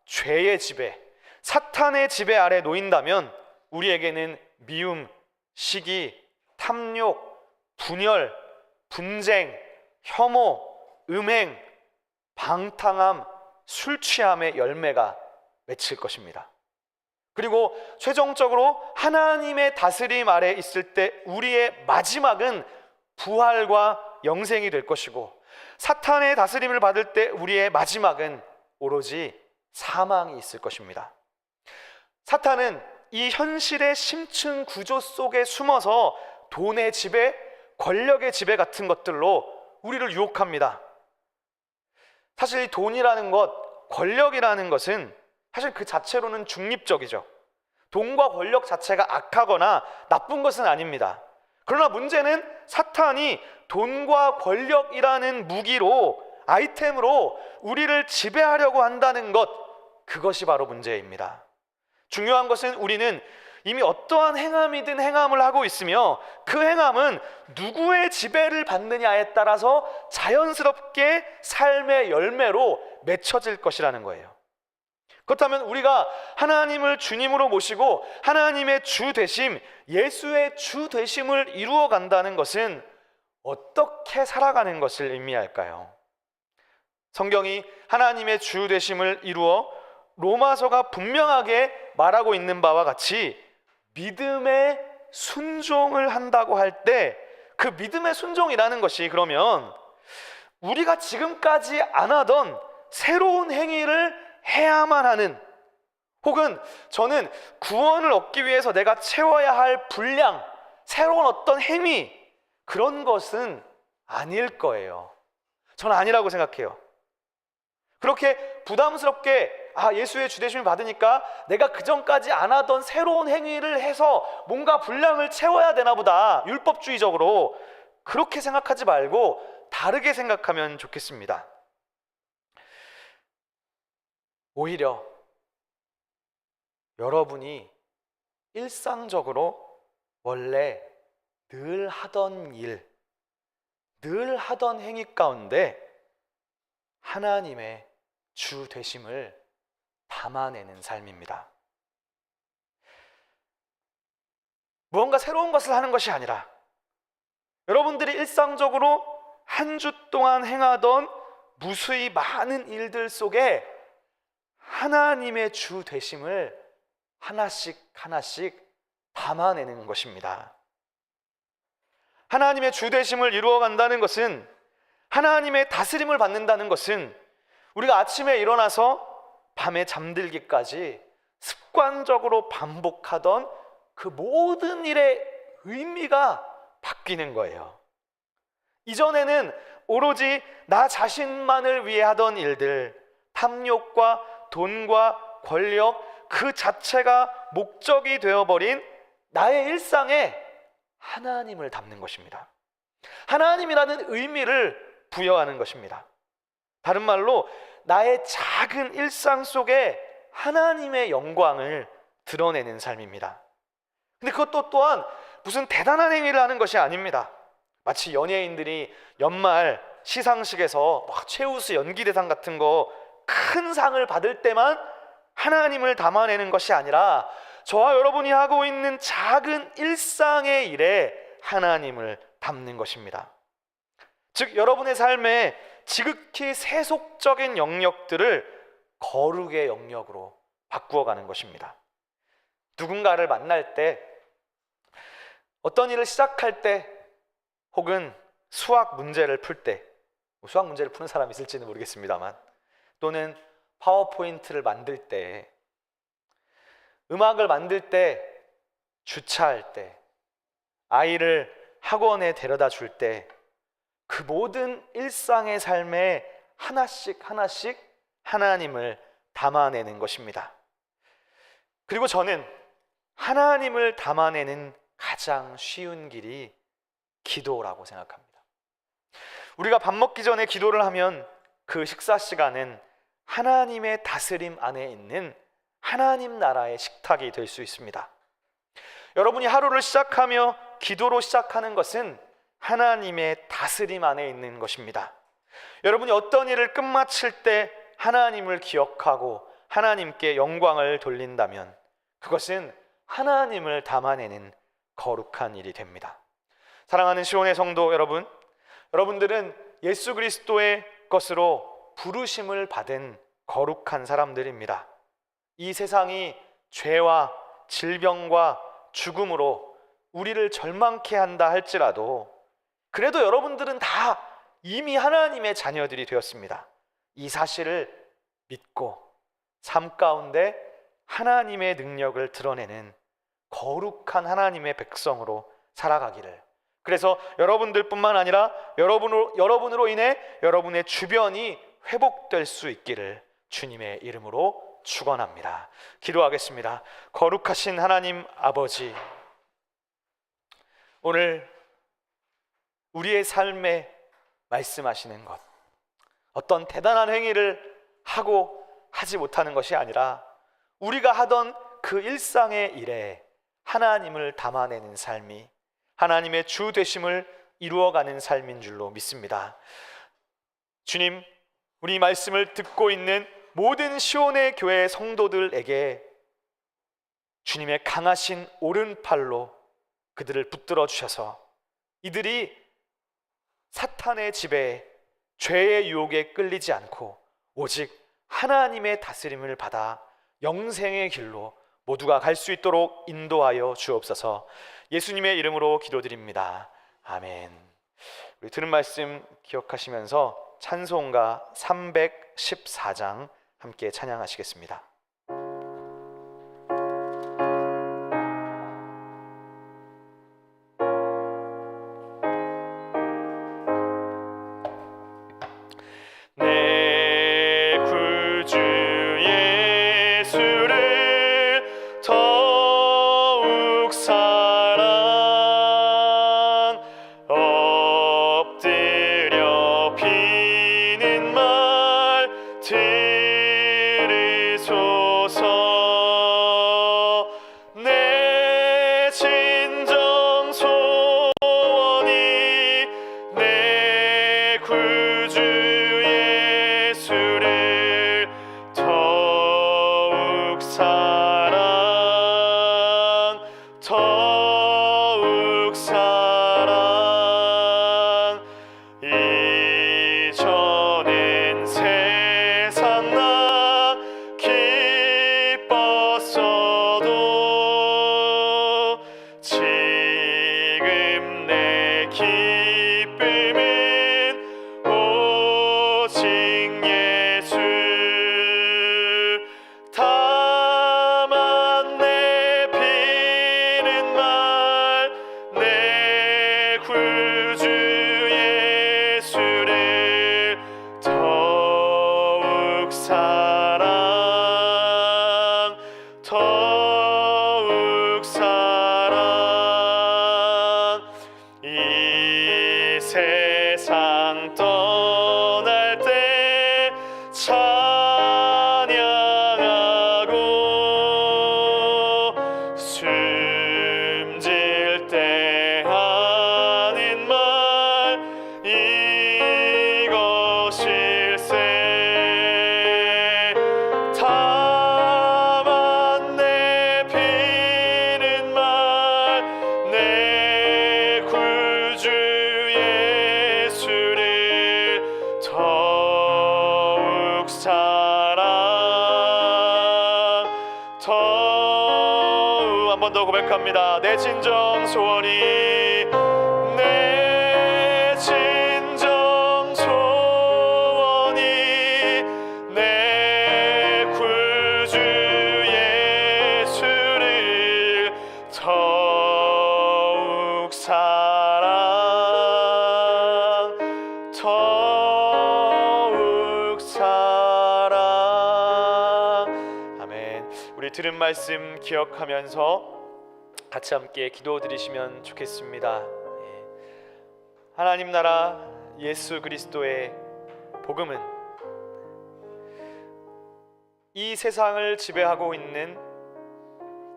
죄의 지배, 사탄의 지배 아래 놓인다면 우리에게는 미움, 시기, 탐욕, 분열, 분쟁, 혐오, 음행, 방탕함, 술 취함의 열매가 맺힐 것입니다. 그리고 최종적으로 하나님의 다스림 아래 있을 때 우리의 마지막은 부활과 영생이 될 것이고, 사탄의 다스림을 받을 때 우리의 마지막은 오로지 사망이 있을 것입니다. 사탄은 이 현실의 심층 구조 속에 숨어서 돈의 지배, 권력의 지배 같은 것들로 우리를 유혹합니다. 사실 이 돈이라는 것, 권력이라는 것은 사실 그 자체로는 중립적이죠. 돈과 권력 자체가 악하거나 나쁜 것은 아닙니다. 그러나 문제는 사탄이 돈과 권력이라는 무기로, 아이템으로 우리를 지배하려고 한다는 것, 그것이 바로 문제입니다. 중요한 것은 우리는 이미 어떠한 행함이든 행함을 하고 있으며 그 행함은 누구의 지배를 받느냐에 따라서 자연스럽게 삶의 열매로 맺혀질 것이라는 거예요. 그렇다면 우리가 하나님을 주님으로 모시고 하나님의 주 되심, 예수의 주 되심을 이루어 간다는 것은 어떻게 살아가는 것을 의미할까요? 성경이 하나님의 주 되심을 이루어 로마서가 분명하게 말하고 있는 바와 같이 믿음의 순종을 한다고 할 때, 그 믿음의 순종이라는 것이 그러면 우리가 지금까지 안 하던 새로운 행위를 해야만 하는, 혹은 저는 구원을 얻기 위해서 내가 채워야 할 분량, 새로운 어떤 행위, 그런 것은 아닐 거예요. 저는 아니라고 생각해요. 그렇게 부담스럽게 예수의 주되심을 받으니까 내가 그전까지 안 하던 새로운 행위를 해서 뭔가 분량을 채워야 되나 보다, 율법주의적으로 그렇게 생각하지 말고 다르게 생각하면 좋겠습니다. 오히려 여러분이 일상적으로 원래 늘 하던 일, 늘 하던 행위 가운데 하나님의 주 되심을 담아내는 삶입니다. 무언가 새로운 것을 하는 것이 아니라 여러분들이 일상적으로 한 주 동안 행하던 무수히 많은 일들 속에 하나님의 주 되심을 하나씩 하나씩 담아내는 것입니다. 하나님의 주 되심을 이루어 간다는 것은, 하나님의 다스림을 받는다는 것은 우리가 아침에 일어나서 밤에 잠들기까지 습관적으로 반복하던 그 모든 일의 의미가 바뀌는 거예요. 이전에는 오로지 나 자신만을 위해 하던 일들, 탐욕과 돈과 권력 그 자체가 목적이 되어버린 나의 일상에 하나님을 담는 것입니다. 하나님이라는 의미를 부여하는 것입니다. 다른 말로 나의 작은 일상 속에 하나님의 영광을 드러내는 삶입니다. 근데 그것도 또한 무슨 대단한 행위를 하는 것이 아닙니다. 마치 연예인들이 연말 시상식에서 막 최우수 연기대상 같은 거 큰 상을 받을 때만 하나님을 담아내는 것이 아니라 저와 여러분이 하고 있는 작은 일상의 일에 하나님을 담는 것입니다. 즉 여러분의 삶에 지극히 세속적인 영역들을 거룩의 영역으로 바꾸어가는 것입니다. 누군가를 만날 때, 어떤 일을 시작할 때, 혹은 수학 문제를 풀 때, 수학 문제를 푸는 사람이 있을지는 모르겠습니다만, 또는 파워포인트를 만들 때, 음악을 만들 때, 주차할 때, 아이를 학원에 데려다 줄 때, 그 모든 일상의 삶에 하나씩 하나씩 하나님을 담아내는 것입니다. 그리고 저는 하나님을 담아내는 가장 쉬운 길이 기도라고 생각합니다. 우리가 밥 먹기 전에 기도를 하면 그 식사 시간은 하나님의 다스림 안에 있는 하나님 나라의 식탁이 될 수 있습니다. 여러분이 하루를 시작하며 기도로 시작하는 것은 하나님의 다스림 안에 있는 것입니다. 여러분이 어떤 일을 끝마칠 때 하나님을 기억하고 하나님께 영광을 돌린다면 그것은 하나님을 담아내는 거룩한 일이 됩니다. 사랑하는 시온의 성도 여러분, 여러분들은 예수 그리스도의 것으로 부르심을 받은 거룩한 사람들입니다. 이 세상이 죄와 질병과 죽음으로 우리를 절망케 한다 할지라도 그래도 여러분들은 다 이미 하나님의 자녀들이 되었습니다. 이 사실을 믿고 삶 가운데 하나님의 능력을 드러내는 거룩한 하나님의 백성으로 살아가기를, 그래서 여러분들뿐만 아니라 여러분으로 인해 여러분의 주변이 회복될 수 있기를 주님의 이름으로 축원합니다. 기도하겠습니다. 거룩하신 하나님 아버지, 오늘 우리의 삶에 말씀하시는 것, 어떤 대단한 행위를 하고 하지 못하는 것이 아니라 우리가 하던 그 일상의 일에 하나님을 담아내는 삶이 하나님의 주 되심을 이루어가는 삶인 줄로 믿습니다. 주님, 우리 말씀을 듣고 있는 모든 시온의 교회 성도들에게 주님의 강하신 오른팔로 그들을 붙들어 주셔서 이들이 사탄의 지배에, 죄의 유혹에 끌리지 않고 오직 하나님의 다스림을 받아 영생의 길로 모두가 갈 수 있도록 인도하여 주옵소서. 예수님의 이름으로 기도드립니다. 아멘. 우리 들은 말씀 기억하시면서 찬송가 314장 함께 찬양하시겠습니다.
내 구주 예수를 더욱 사랑, 엎드려 비는 말 들으소. 예수 다만 내 비는 말 내 구주 예수를 더욱 사랑 더욱 사랑 이 세상 떠날 때 찬양하고 숨질 때 하는 말 이것일세 다만 내 비는 말 내 구주 예수를 더욱 사랑 더욱 한 번 더 고백합니다. 내 진정 소원이 내 진정 소원이 내 구주 예수를 더욱 사랑 더욱 사랑 아멘. 우리 들은 말씀 기억하면서 같이 함께 기도드리시면 좋겠습니다. 예. 하나님 나라 예수 그리스도의 복음은 이 세상을 지배하고 있는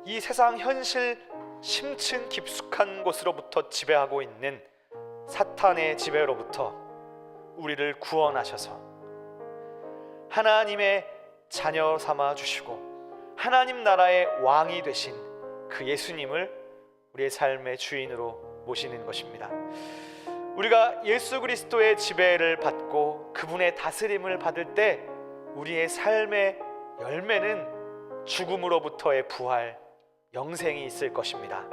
이 세상 현실 심층 깊숙한 곳으로부터 지배하고 있는 사탄의 지배로부터 우리를 구원하셔서 하나님의 자녀 삼아 주시고 하나님 나라의 왕이 되신 그 예수님을 우리의 삶의 주인으로 모시는 것입니다. 우리가 예수 그리스도의 지배를 받고 그분의 다스림을 받을 때 우리의 삶의 열매는 죽음으로부터의 부활, 영생이 있을 것입니다.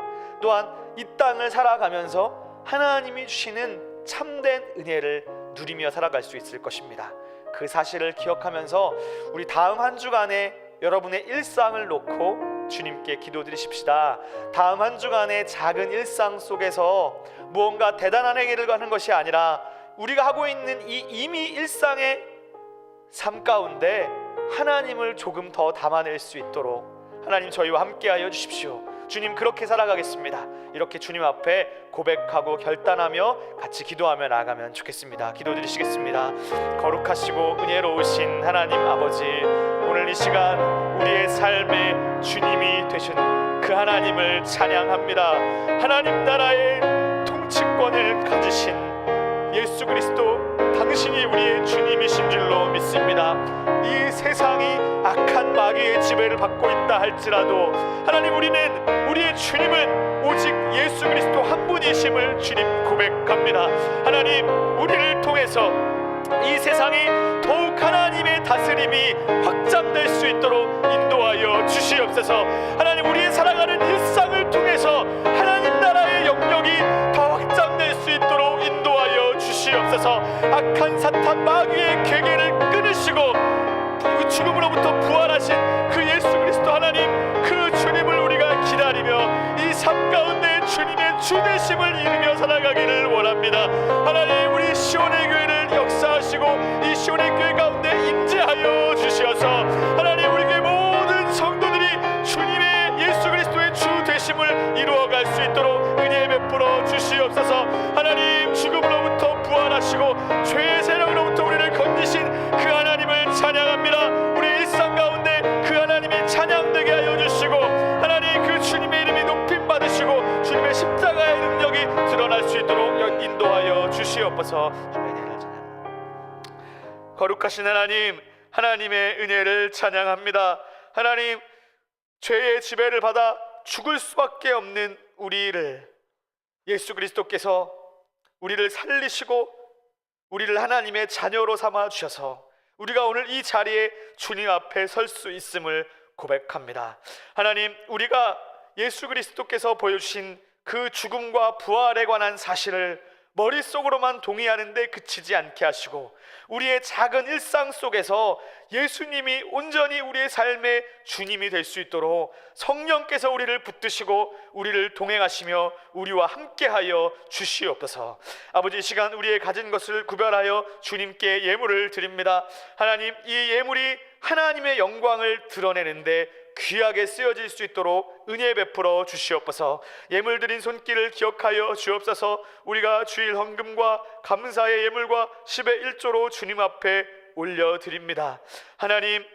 또한 이 땅을 살아가면서 하나님이 주시는 참된 은혜를 누리며 살아갈 수 있을 것입니다. 그 사실을 기억하면서 우리 다음 한 주간에 여러분의 일상을 놓고 주님께 기도드리십시다. 다음 한 주간의 작은 일상 속에서 무언가 대단한 행위를 하는 것이 아니라 우리가 하고 있는 이 이미 일상의 삶 가운데 하나님을 조금 더 담아낼 수 있도록 하나님 저희와 함께하여 주십시오. 주님 그렇게 살아가겠습니다. 이렇게 주님 앞에 고백하고 결단하며 같이 기도하며 나아가면 좋겠습니다. 기도드리시겠습니다. 거룩하시고 은혜로우신 하나님 아버지, 오늘 이 시간 우리의 삶의 주님이 되신 그 하나님을 찬양합니다. 하나님 나라의 통치권을 가지신 예수 그리스도 당신이 우리의 주님이신 줄로 믿습니다. 이 세상이 악한 마귀의 지배를 받고 있다 할지라도 하나님 우리는 우리의 주님은 오직 예수 그리스도 한 분이심을 주님 고백합니다. 하나님 우리를 통해서 이 세상이 더욱 하나님의 다스림이 확장될 수 있도록 인도하여 주시옵소서. 하나님 우리의 살아가는 일상을 통해서 하나님 나라의 영역이 더 확장될 수 있도록 인도하여 주시옵소서. 악한 사탄 마귀의 계계를 끊으시고 그 죽음으로부터 부활하신 그 예수 그리스도 하나님, 그 주님을 우리가 기다리며 이 삶 가운데 주님의 주되심을 이루며 살아가기를 원합니다. 하나님 우리 시온의 교회를 역사하시고 이 시온의 교회 가운데 임재하여 주시어서 하나님 우리의 모든 성도들이 주님의 예수 그리스도의 주 되심을 이루어갈 수 있도록 은혜 베풀어 주시옵소서. 하나님 죽음으로부터 부활하시고 죄의 세력으로부터 우리를 건지신 그 하나님을 찬양합니다. 우리 일상 가운데 그 하나님이 찬양되게 하여 주시고 하나님 그 주님의 이름이 높임 받으시고 주님의 십자가의 능력이 드러날 수 있도록 인도하여 주시옵소서. 주님의 은혜를 찬양합니다. 거룩하신 하나님, 하나님의 은혜를 찬양합니다. 하나님 죄의 지배를 받아 죽을 수밖에 없는 우리를 예수 그리스도께서 우리를 살리시고 우리를 하나님의 자녀로 삼아 주셔서 우리가 오늘 이 자리에 주님 앞에 설 수 있음을 고백합니다. 하나님 우리가 예수 그리스도께서 보여주신 그 죽음과 부활에 관한 사실을
머릿속으로만 동의하는데 그치지 않게 하시고 우리의 작은 일상 속에서 예수님이 온전히 우리의 삶의 주님이 될 수 있도록 성령께서 우리를 붙드시고 우리를 동행하시며 우리와 함께하여 주시옵소서. 아버지, 이 시간 우리의 가진 것을 구별하여 주님께 예물을 드립니다. 하나님, 이 예물이 하나님의 영광을 드러내는데 귀하게 쓰여질 수 있도록 은혜 베풀어 주시옵소서. 예물 드린 손길을 기억하여 주옵소서. 우리가 주일 헌금과 감사의 예물과 10의 1조로 주님 앞에 올려드립니다. 하나님,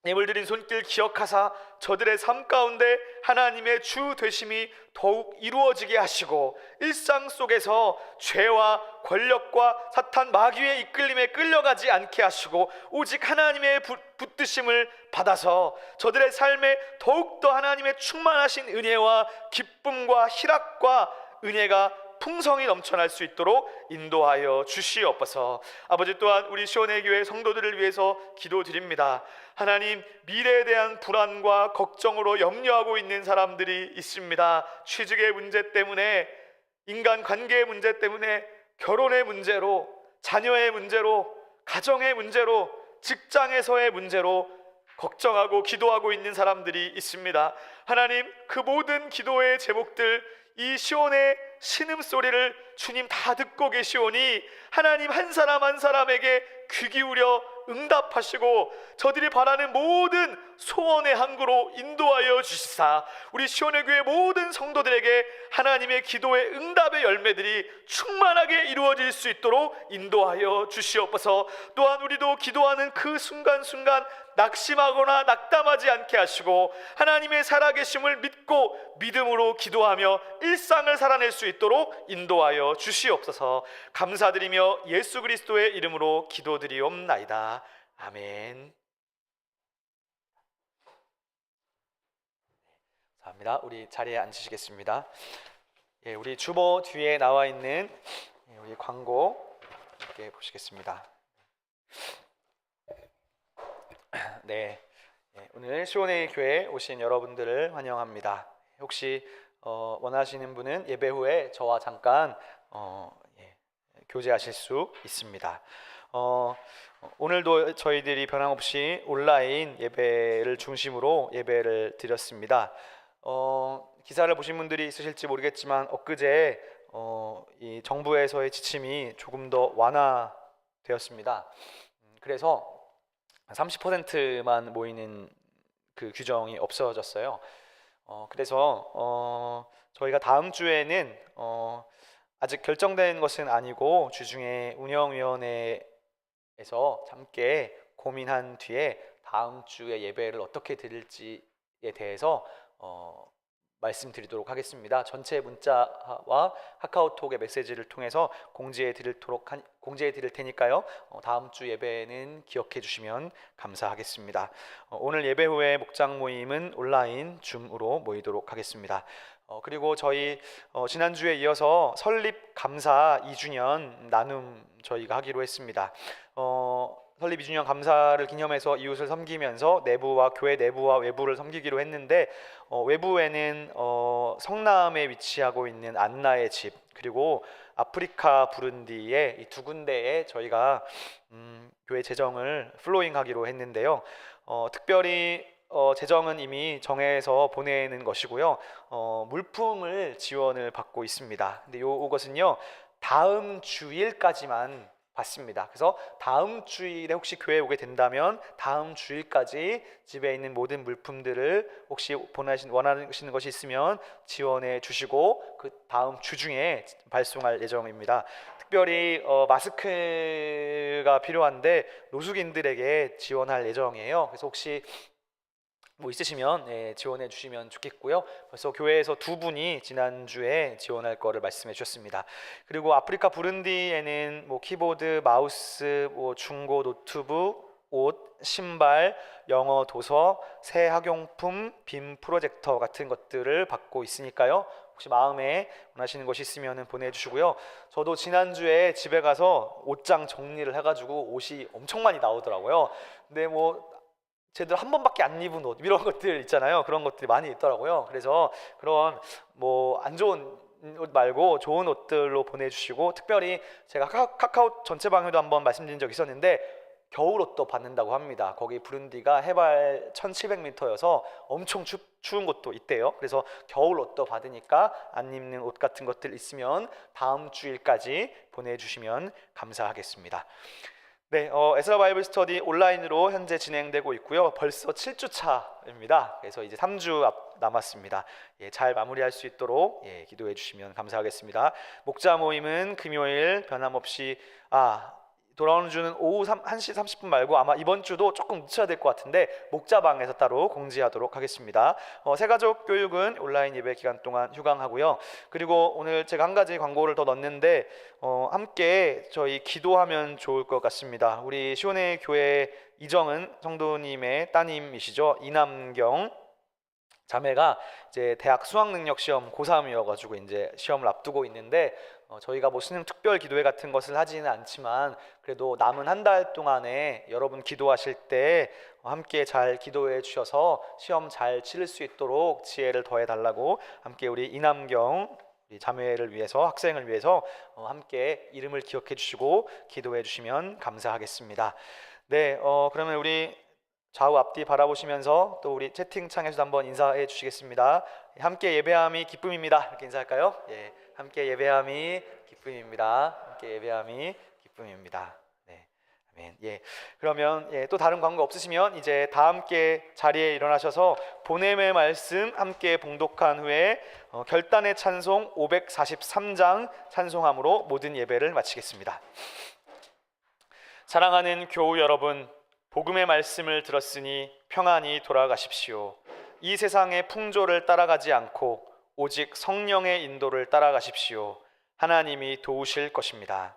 예물 드린 손길 기억하사 저들의 삶 가운데 하나님의 주 되심이 더욱 이루어지게 하시고 일상 속에서 죄와 권력과 사탄 마귀의 이끌림에 끌려가지 않게 하시고 오직 하나님의 붙드심을 받아서 저들의 삶에 더욱더 하나님의 충만하신 은혜와 기쁨과 희락과 은혜가 풍성히 넘쳐날 수 있도록 인도하여 주시옵소서. 아버지, 또한 우리 시온의 교회 성도들을 위해서 기도드립니다. 하나님, 미래에 대한 불안과 걱정으로 염려하고 있는 사람들이 있습니다. 취직의 문제 때문에, 인간 관계의 문제 때문에, 결혼의 문제로, 자녀의 문제로, 가정의 문제로, 직장에서의 문제로 걱정하고 기도하고 있는 사람들이 있습니다. 하나님, 그 모든 기도의 제목들, 이 시온의 신음소리를 주님 다 듣고 계시오니 하나님 한 사람 한 사람에게 귀 기울여 응답하시고 저들이 바라는 모든 소원의 항구로 인도하여 주시사 우리 시온의 교회 모든 성도들에게 하나님의 기도의 응답의 열매들이 충만하게 이루어질 수 있도록 인도하여 주시옵소서. 또한 우리도 기도하는 그 순간순간 낙심하거나 낙담하지 않게 하시고 하나님의 살아계심을 믿고 믿음으로 기도하며 일상을 살아낼 수 있도록 인도하여 주시옵소서. 감사드리며 예수 그리스도의 이름으로 기도드리옵나이다. 아멘. 감사합니다. 우리 자리에 앉으시겠습니다. 예, 우리 주보 뒤에 나와 있는 우리 광고 함께 보시겠습니다. 네, 오늘 시온의 교회에 오신 여러분들을 환영합니다. 혹시 원하시는 분은 예배 후에 저와 잠깐 교제하실 수 있습니다. 오늘도 저희들이 변함없이 온라인 예배를 중심으로 예배를 드렸습니다. 기사를 보신 분들이 있으실지 모르겠지만 엊그제 이 정부에서의 지침이 조금 더 완화되었습니다. 그래서 30%만 모이는 그 규정이 없어졌어요. 그래서 저희가 다음 주에는 아직 결정된 것은 아니고 주중에 운영위원회에서 함께 고민한 뒤에 다음 주에 예배를 어떻게 드릴지에 대해서 말씀드리도록 하겠습니다. 전체 문자와 카카오톡의 메시지를 통해서 공지해 드릴 테니까요. 다음 주 예배는 기억해 주시면 감사하겠습니다. 오늘 예배 후에 목장 모임은 온라인 줌으로 모이도록 하겠습니다. 그리고 저희 지난주에 이어서 설립 감사 2주년 나눔 저희가 하기로 했습니다. 설립 2주년 감사를 기념해서 이웃을 섬기면서 내부와 교회 내부와 외부를 섬기기로 했는데 외부에는 성남에 위치하고 있는 안나의 집 그리고 아프리카 부룬디의 이 두 군데에 저희가 교회 재정을 플로잉하기로 했는데요. 특별히 재정은 이미 정해서 보내는 것이고요. 물품을 지원을 받고 있습니다. 근데 이것은요 다음 주일까지만 받습니다. 그래서 다음 주일에 혹시 교회에 오게 된다면 다음 주일까지 집에 있는 모든 물품들을 혹시 원하시는 것이 있으면 지원해 주시고 그 다음 주 중에 발송할 예정입니다. 특별히 마스크가 필요한데 노숙인들에게 지원할 예정이에요. 그래서 혹시 뭐 있으시면 지원해 주시면 좋겠고요. 벌써 교회에서 2분이 지난주에 지원할 거를 말씀해 주셨습니다. 그리고 아프리카 부룬디에는 뭐 키보드, 마우스, 뭐 중고 노트북, 옷, 신발, 영어 도서, 새 학용품, 빔 프로젝터 같은 것들을 받고 있으니까요. 혹시 마음에 원하시는 것이 있으면 보내주시고요. 저도 지난주에 집에 가서 옷장 정리를 해가지고 옷이 엄청 많이 나오더라고요. 근데 뭐 제대로 한 번밖에 안 입은 옷 이런 것들 있잖아요. 그런 것들이 많이 있더라고요. 그래서 그런 뭐 안 좋은 옷 말고 좋은 옷들로 보내주시고, 특별히 제가 카카오 전체 방에도 한번 말씀드린 적이 있었는데 겨울 옷도 받는다고 합니다. 거기 부룬디가 해발 1700m여서 엄청 추운 곳도 있대요. 그래서 겨울 옷도 받으니까 안 입는 옷 같은 것들 있으면 다음 주일까지 보내주시면 감사하겠습니다. 네, 에스라 바이블 스터디 온라인으로 현재 진행되고 있고요. 벌써 7주 차입니다. 그래서 이제 3주 남았습니다. 잘 마무리할 수 있도록 기도해 주시면 감사하겠습니다. 목자 모임은 금요일 변함없이 돌아오는 주는 오후 1시 30분 말고 아마 이번 주도 조금 늦춰야 될 것 같은데 목자방에서 따로 공지하도록 하겠습니다. 새가족 교육은 온라인 예배 기간 동안 휴강하고요. 그리고 오늘 제가 한 가지 광고를 더 넣었는데 함께 저희 기도하면 좋을 것 같습니다. 우리 시온의 교회 이정은 성도님의 따님이시죠. 이남경 자매가 이제 대학 수학능력 시험 고3이어가지고 이제 시험을 앞두고 있는데 저희가 뭐 수능 특별 기도회 같은 것을 하지는 않지만 그래도 남은 한 달 동안에 여러분 기도하실 때 함께 잘 기도해 주셔서 시험 잘 치를 수 있도록 지혜를 더해 달라고 함께 우리 이남경 우리 자매를 위해서 학생을 위해서 함께 이름을 기억해 주시고 기도해 주시면 감사하겠습니다. 네, 그러면 우리 좌우 앞뒤 바라보시면서 또 우리 채팅창에서도 한번 인사해 주시겠습니다. 함께 예배함이 기쁨입니다. 이렇게 인사할까요? 예, 함께 예배함이 기쁨입니다. 함께 예배함이 기쁨입니다. 네, 아멘. 예, 그러면 또 다른 광고 없으시면 이제 다 함께 자리에 일어나셔서 보냄의 말씀 함께 봉독한 후에 결단의 찬송 543장 찬송함으로 모든 예배를 마치겠습니다. 사랑하는 교우 여러분, 복음의 말씀을 들었으니 평안히 돌아가십시오. 이 세상의 풍조를 따라가지 않고 오직 성령의 인도를 따라가십시오. 하나님이 도우실 것입니다.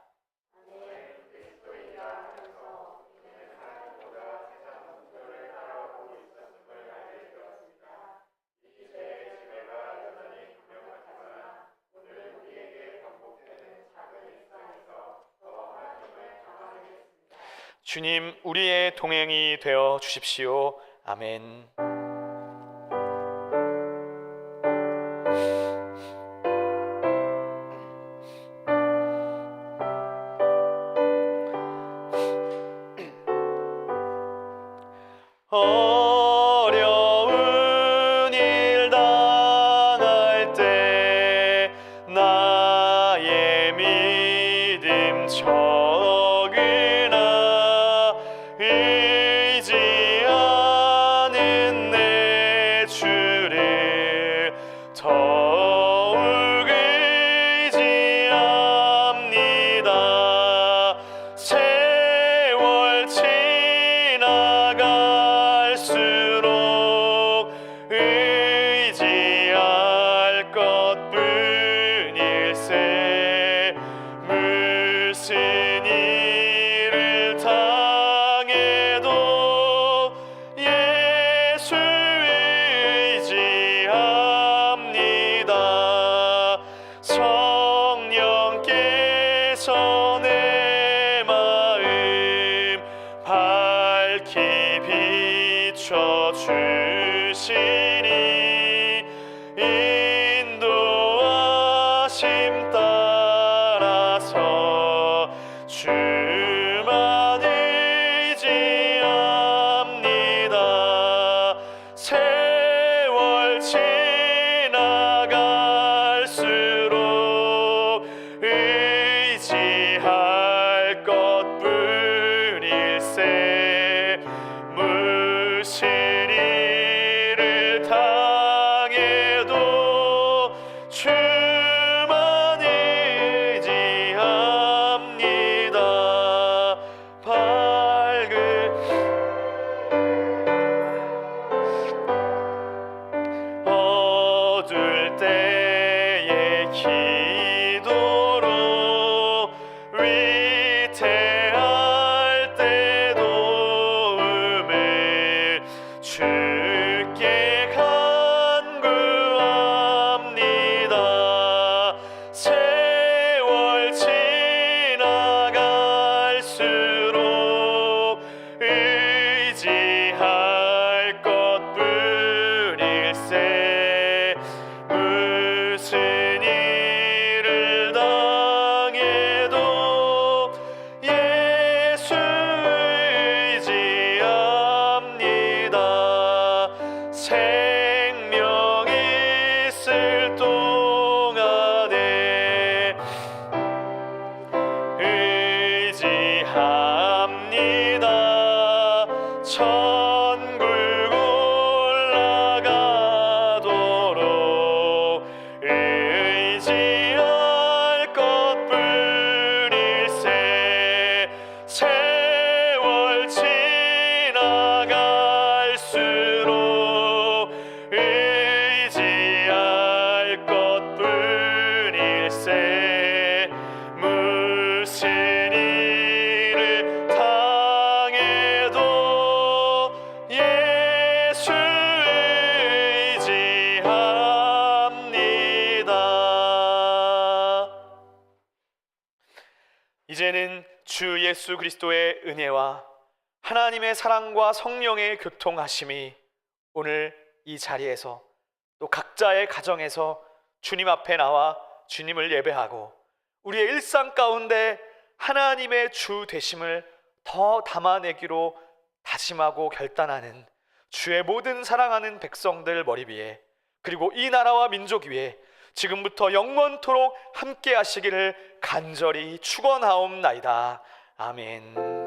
주님, 우리의 동행이 되어 주십시오. 아멘. 어려운 일 당할 때 나의 믿음 적으나 의지하는 내 주를 더욱 의지합니다. 세월 지나갈수록 의지할 것뿐일세. 무슨 일을 당해도 예수 의지합니다. 성령께서 내 마음 밝히 비춰주시니 인도하심 따라서 주만 의지합니다. 세월 지나갈수록 의지할 것뿐일세. 무슨 일을 천국 올라가도록 의지할 것뿐일세. 세월 지나갈수록 의지할 것뿐일세. 무슨 일을 당해도 예수 의지합니다. 이제는 주 예수 그리스도의 은혜와 하나님의 사랑과 성령의 교통하심이 오늘 이 자리에서 또 각자의 가정에서 주님 앞에 나와 주님을 예배하고 우리의 일상 가운데 하나님의 주 되심을 더 담아내기로 다짐하고 결단하는 주의 모든 사랑하는 백성들 머리 위에, 그리고 이 나라와 민족 위에 지금부터 영원토록 함께 하시기를 간절히 축원하옵나이다. 아멘.